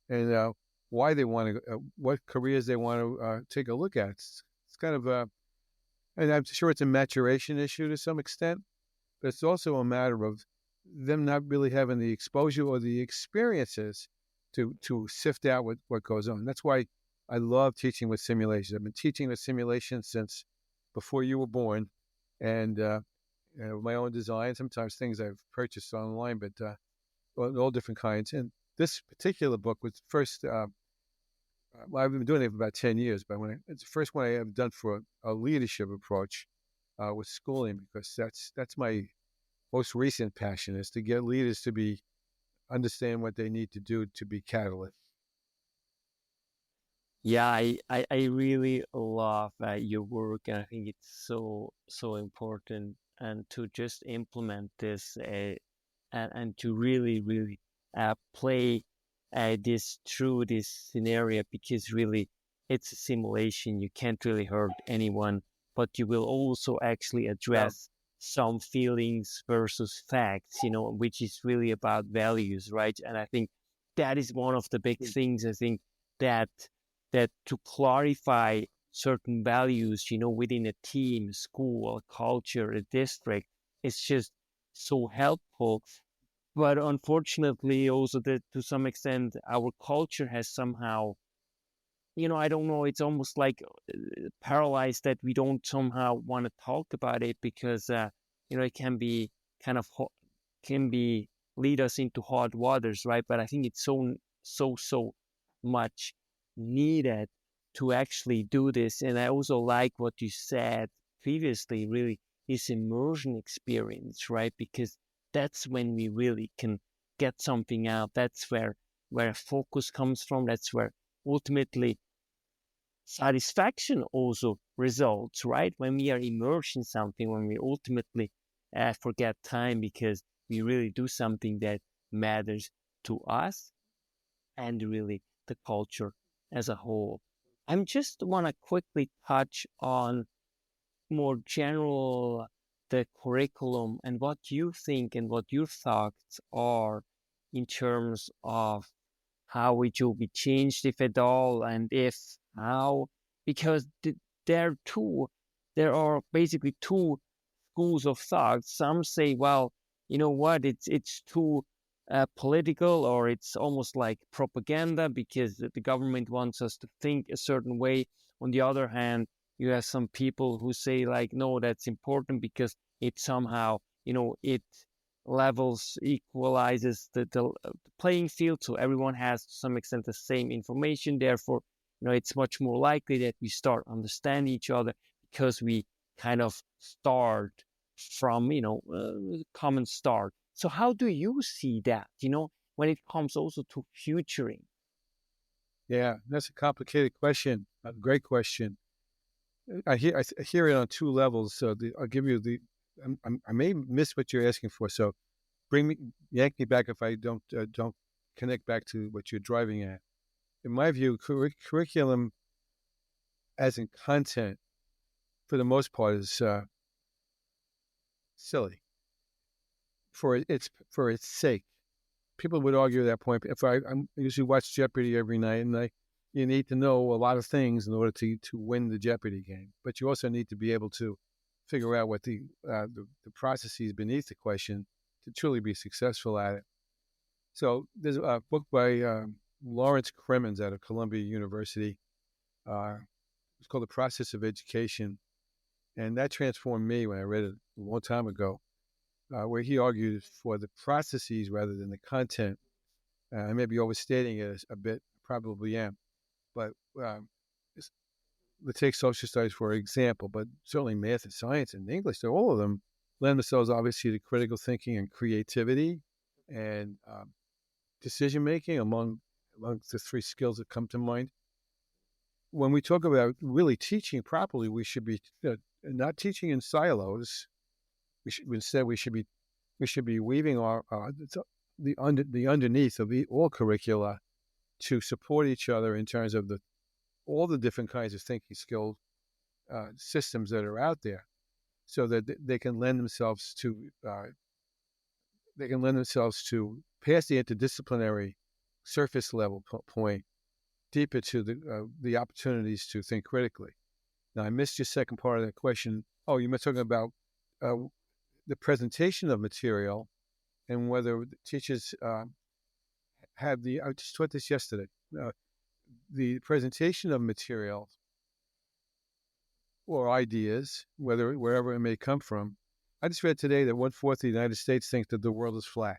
Speaker 1: and why they want to, what careers they want to take a look at. It's kind of and I'm sure it's a maturation issue to some extent, but it's also a matter of them not really having the exposure or the experiences to sift out what goes on. That's why I love teaching with simulations. I've been teaching with simulations since before you were born, and my own design, sometimes things I've purchased online, but all different kinds. And this particular book was first, well, I've been doing it for about 10 years, but it's the first one I have done for a leadership approach with schooling, because that's my most recent passion, is to get leaders to understand what they need to do to be catalysts.
Speaker 2: Yeah, I really love your work, and I think it's so important, and to just implement this and to really play this through this scenario, because really it's a simulation. You can't really hurt anyone, but you will also actually
Speaker 1: No,
Speaker 2: address some feelings versus facts, which is really about values, right? And I think that is one of the big things. I think that to clarify certain values, within a team, school, a culture, a district, is just so helpful. But unfortunately, also that to some extent, our culture has somehow, I don't know, it's almost like paralyzed that we don't somehow want to talk about it because, it can be kind of, can be lead us into hot waters, right? But I think it's so much needed to actually do this. And I also like what you said previously, really, this immersion experience, right? Because that's when we really can get something out. That's where focus comes from. That's where ultimately satisfaction also results, right? When we are immersed in something, when we ultimately forget time because we really do something that matters to us and really the culture as a whole. I just want to quickly touch on more general the curriculum and what you think and what your thoughts are in terms of how it should be changed, if at all, and if how, because there are basically two schools of thought. Some say, well, you know what, it's too political, or it's almost like propaganda because the government wants us to think a certain way. On the other hand, you have some people who say, like, no, that's important because it somehow, it levels equalizes the playing field, so everyone has to some extent the same information. Therefore, it's much more likely that we start understanding each other because we kind of start from common start. So how do you see that, when it comes also to futuring?
Speaker 1: Yeah, that's a complicated question. A great question. I hear it on two levels. So I'll give you I may miss what you're asking for. So yank me back if I don't connect back to what you're driving at. In my view, curriculum as in content, for the most part, is silly for its sake. People would argue that point. If I usually watch Jeopardy every night, and you need to know a lot of things in order to win the Jeopardy game, but you also need to be able to figure out what the processes beneath the question to truly be successful at it. So there's a book by Lawrence Kremens out of Columbia University. It's called The Process of Education, and that transformed me when I read it a long time ago, where he argues for the processes rather than the content. I may be overstating it a bit, probably am, but let's take social studies for example, but certainly math and science and English, they're all of them lend themselves obviously to critical thinking and creativity and decision making among the three skills that come to mind. When we talk about really teaching properly, we should be not teaching in silos. Instead we should be weaving the underneath of all curricula to support each other in terms of all the different kinds of thinking skill systems that are out there, so that they can lend themselves to pass the interdisciplinary surface level point deeper to the opportunities to think critically. Now, I missed your second part of that question. Oh, you were talking about uh, the presentation of material and whether teachers have I just taught this yesterday. The presentation of material or ideas, wherever it may come from. I just read today that 1/4 of the United States think that the world is flat.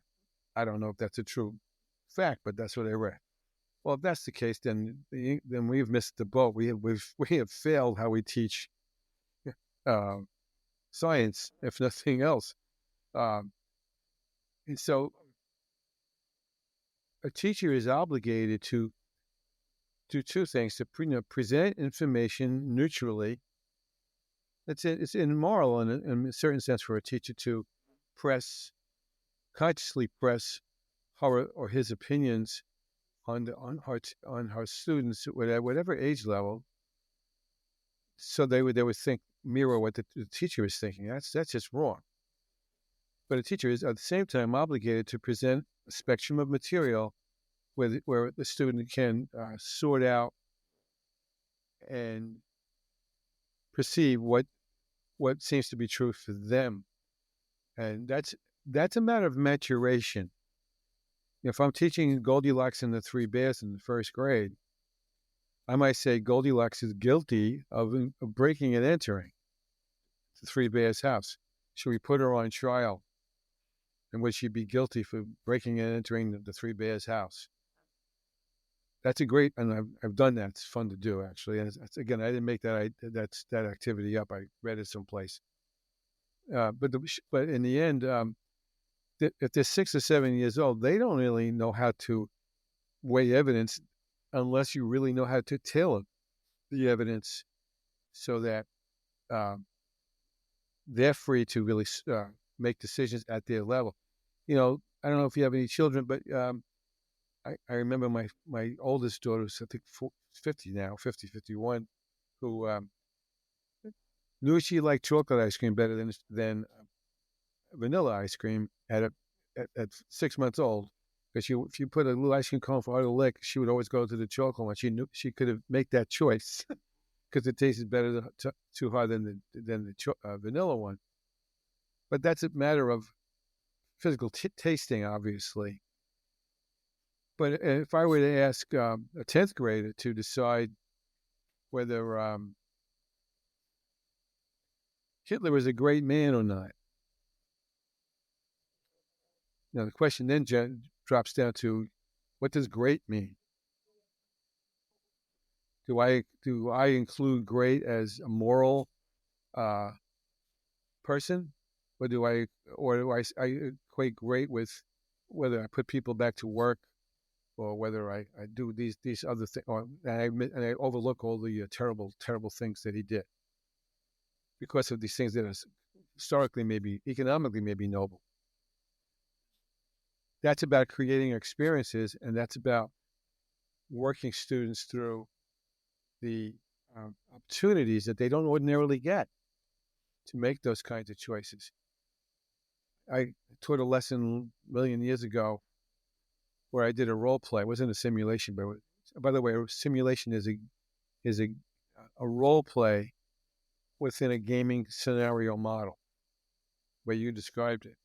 Speaker 1: I don't know if that's a true fact, but that's what I read. Well, if that's the case, then we've missed the boat. We have failed how we teach uh, science, if nothing else. Um, and so, a teacher is obligated to do two things: to present information neutrally. It's immoral in a certain sense for a teacher to consciously press her or his opinions on her students at whatever age level, so they would think mirror what the teacher is thinking. That's just wrong. but a teacher is at the same time obligated to present a spectrum of material where the student can sort out and perceive what seems to be true for them, and that's a matter of maturation. If I'm teaching Goldilocks and the Three Bears in the first grade, I might say Goldilocks is guilty of breaking and entering the Three Bears' house. Should we put her on trial? And would she be guilty for breaking and entering the Three Bears' house? That's a great, and I've done that. It's fun to do, actually. And again, I didn't make that activity up. I read it someplace. But in the end, if they're 6 or 7 years old, they don't really know how to weigh evidence unless you really know how to tailor the evidence so that they're free to really make decisions at their level. I don't know if you have any children, but I remember my oldest daughter, who's I think 50 now, 51, who knew she liked chocolate ice cream better than vanilla ice cream at 6 months old. Because if you put a little ice cream cone for her to lick, she would always go to the chocolate one. She knew she could have make that choice because it tasted better to her than the vanilla one. But that's a matter of physical tasting, obviously. But if I were to ask a 10th grader to decide whether Hitler was a great man or not, now the question then drops down to, what does great mean? Do I include great as a moral person, or do I equate great with whether I put people back to work, or whether I do these other things, and I overlook all the terrible things that he did because of these things that are historically, maybe economically, maybe noble. That's about creating experiences, and that's about working students through the opportunities that they don't ordinarily get to make those kinds of choices. I taught a lesson a million years ago where I did a role play. It wasn't a simulation, but by the way, a simulation is a role play within a gaming scenario model, where you described it.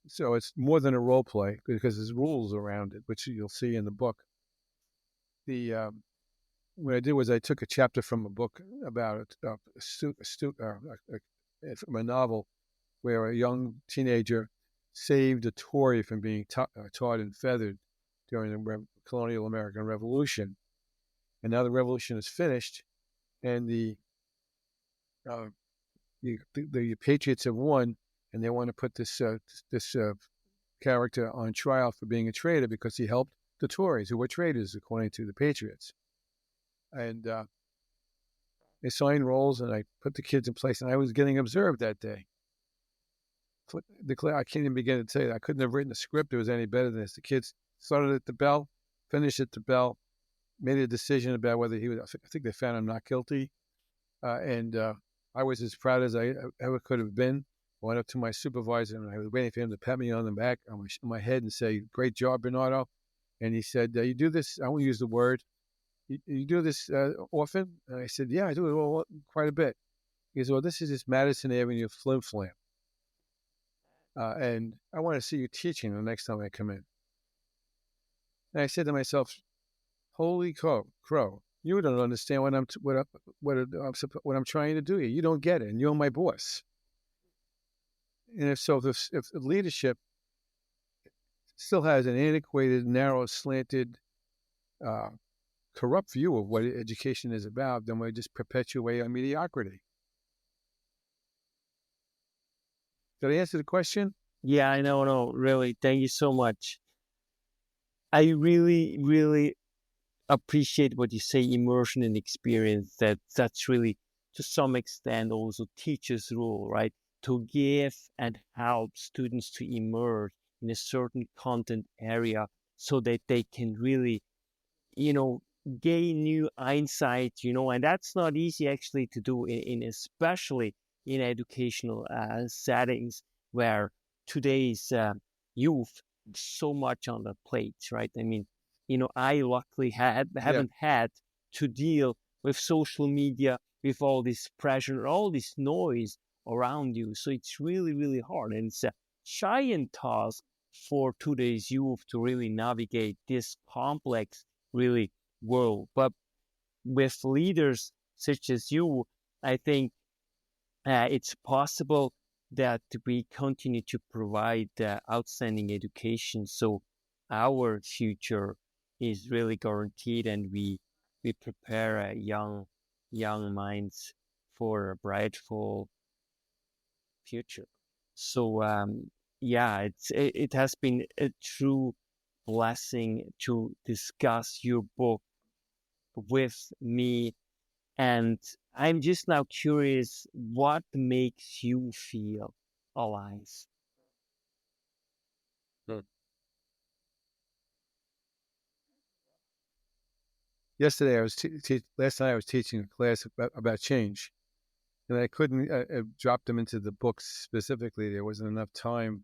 Speaker 1: So it's more than a role play because there's rules around it, which you'll see in the book. What I did was I took a chapter from a book about from a novel where a young teenager saved a Tory from being tarred and feathered during the colonial American Revolution. And now the revolution is finished, and the Patriots have won, and they want to put this character on trial for being a traitor because he helped the Tories, who were traitors according to the Patriots. And they signed rolls, and I put the kids in place, and I was getting observed that day. I can't even begin to tell you. I couldn't have written a script that was any better than this. The kids started at the bell, finished at the bell, made a decision about whether he was. I think they found him not guilty, and I was as proud as I ever could have been. I went up to my supervisor, and I was waiting for him to pat me on the back, on my head, and say, "Great job, Bernato." And he said, "You do this." I won't use the word. You do this often? And I said, "Yeah, I do it quite a bit." He said, "Well, this is just Madison Avenue flim flam. And I want to see you teaching the next time I come in." And I said to myself, "Holy crow! You don't understand what I'm trying to do here. You don't get it, and you're my boss." And if leadership still has an antiquated, narrow, slanted, corrupt view of what education is about, then we just perpetuate our mediocrity. Did I answer the question?
Speaker 2: Yeah, I know. No, really. Thank you so much. I really, really appreciate what you say, immersion and experience. That's really, to some extent, also teachers' role, right? To give and help students to immerse in a certain content area so that they can really, gain new insight, and that's not easy actually to do in especially in educational settings where today's youth so much on the plate, right? I mean, I luckily haven't had to deal with social media, with all this pressure, all this noise around you. So it's really, really hard. And it's a giant task for today's youth to really navigate this complex, really world. But with leaders such as you, I think it's possible that we continue to provide outstanding education. So our future is really guaranteed, and we prepare young minds for a brightful future. So yeah, it has been a true blessing to discuss your book with me, and I'm just now curious, what makes you feel alive?
Speaker 1: Hmm. Yesterday, last night I was teaching a class about change, and I couldn't drop them into the books specifically. There wasn't enough time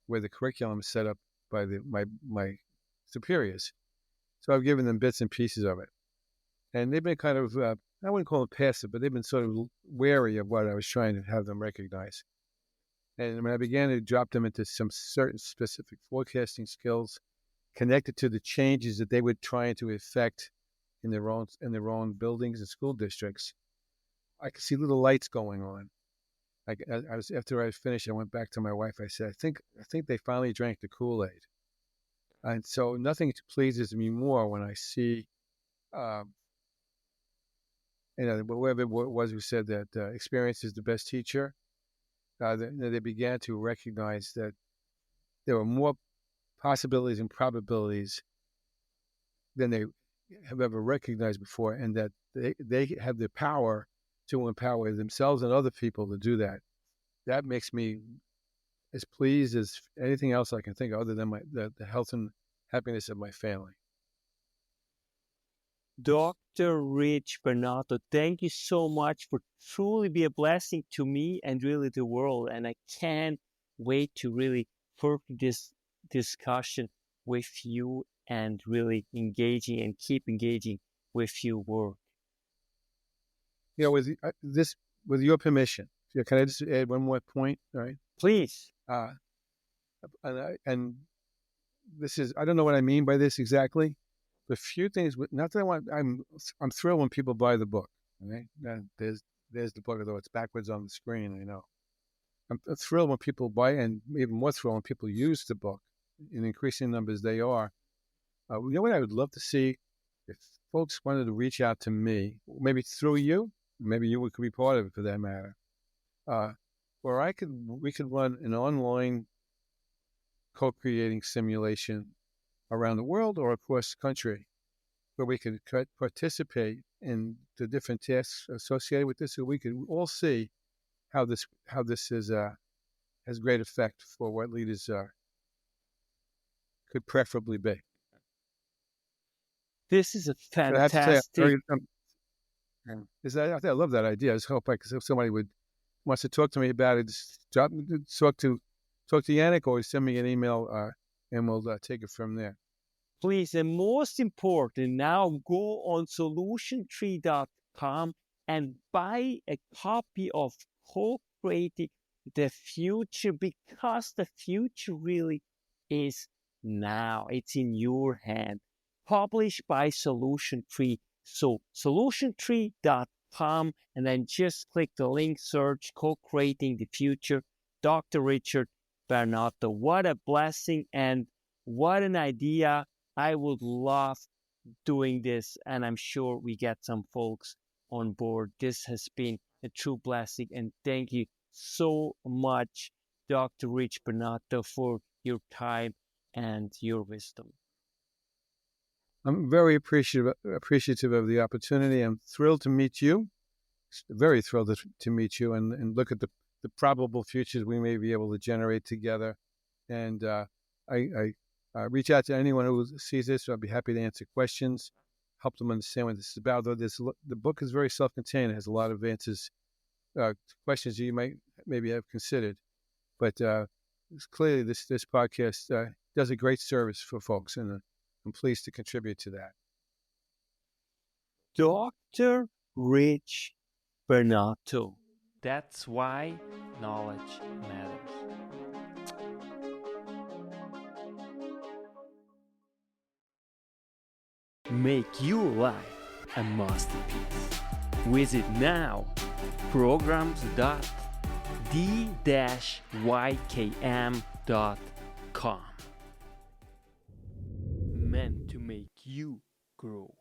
Speaker 1: where the curriculum is set up by my superiors. So I've given them bits and pieces of it, and they've been kind of I wouldn't call them passive, but they've been sort of wary of what I was trying to have them recognize. And when I began to drop them into some certain specific forecasting skills connected to the changes that they were trying to effect in their own buildings and school districts, I could see little lights going on. I was after I finished, I went back to my wife. I said, I think they finally drank the Kool-Aid, and so nothing pleases me more when I see, um, whoever it was who said that experience is the best teacher. They began to recognize that there were more possibilities and probabilities than they have ever recognized before, and that they have the power to empower themselves and other people to do that. That makes me as pleased as anything else I can think of, other than the health and happiness of my family.
Speaker 2: Dr. Rich Bernato, thank you so much for truly be a blessing to me and really the world. And I can't wait to really further this discussion with you and really engaging and keep engaging with your work.
Speaker 1: With this, with your permission, can I just add one more point? All right.
Speaker 2: Please.
Speaker 1: And this is, I don't know what I mean by this exactly, but a few things. Not that I'm thrilled when people buy the book. Okay, there's the book, although it's backwards on the screen. I'm thrilled when people buy, and even more thrilled when people use the book in increasing numbers. They are. You know what I would love to see, if folks wanted to reach out to me, maybe through you, maybe you could be part of it for that matter, where we could run an online co-creating simulation around the world or across the country, where we could participate in the different tasks associated with this, so we could all see how this is has great effect for what leaders could preferably be.
Speaker 2: This is a
Speaker 1: But I have to say,
Speaker 2: fantastic.
Speaker 1: I love that idea. I just hope if somebody wants to talk to me about it, just talk to Yannick, or send me an email, and we'll take it from there.
Speaker 2: Please, and most important, now go on solutiontree.com and buy a copy of Co-Creating the Future, because the future really is now. It's in your hand. Published by Solution Tree. So solutiontree.com, and then just click the link, search Co-Creating the Future, Dr. Richard Bernato. What a blessing and what an idea. I would love doing this, and I'm sure we get some folks on board. This has been a true blessing, and thank you so much, Dr. Rich Bernato, for your time and your wisdom.
Speaker 1: I'm very appreciative of the opportunity. I'm thrilled to meet you. Very thrilled to meet you, and look at the probable futures we may be able to generate together. And I reach out to anyone who sees this. So I'd be happy to answer questions, help them understand what this is about. Though the book is very self-contained. It has a lot of answers, questions you might maybe have considered. But clearly this podcast does a great service for folks, and I'm pleased to contribute to that.
Speaker 2: Dr. Rich Bernato. That's why knowledge matters. Make your life a masterpiece. Visit now programs.d-ykm.com. Meant to make you grow.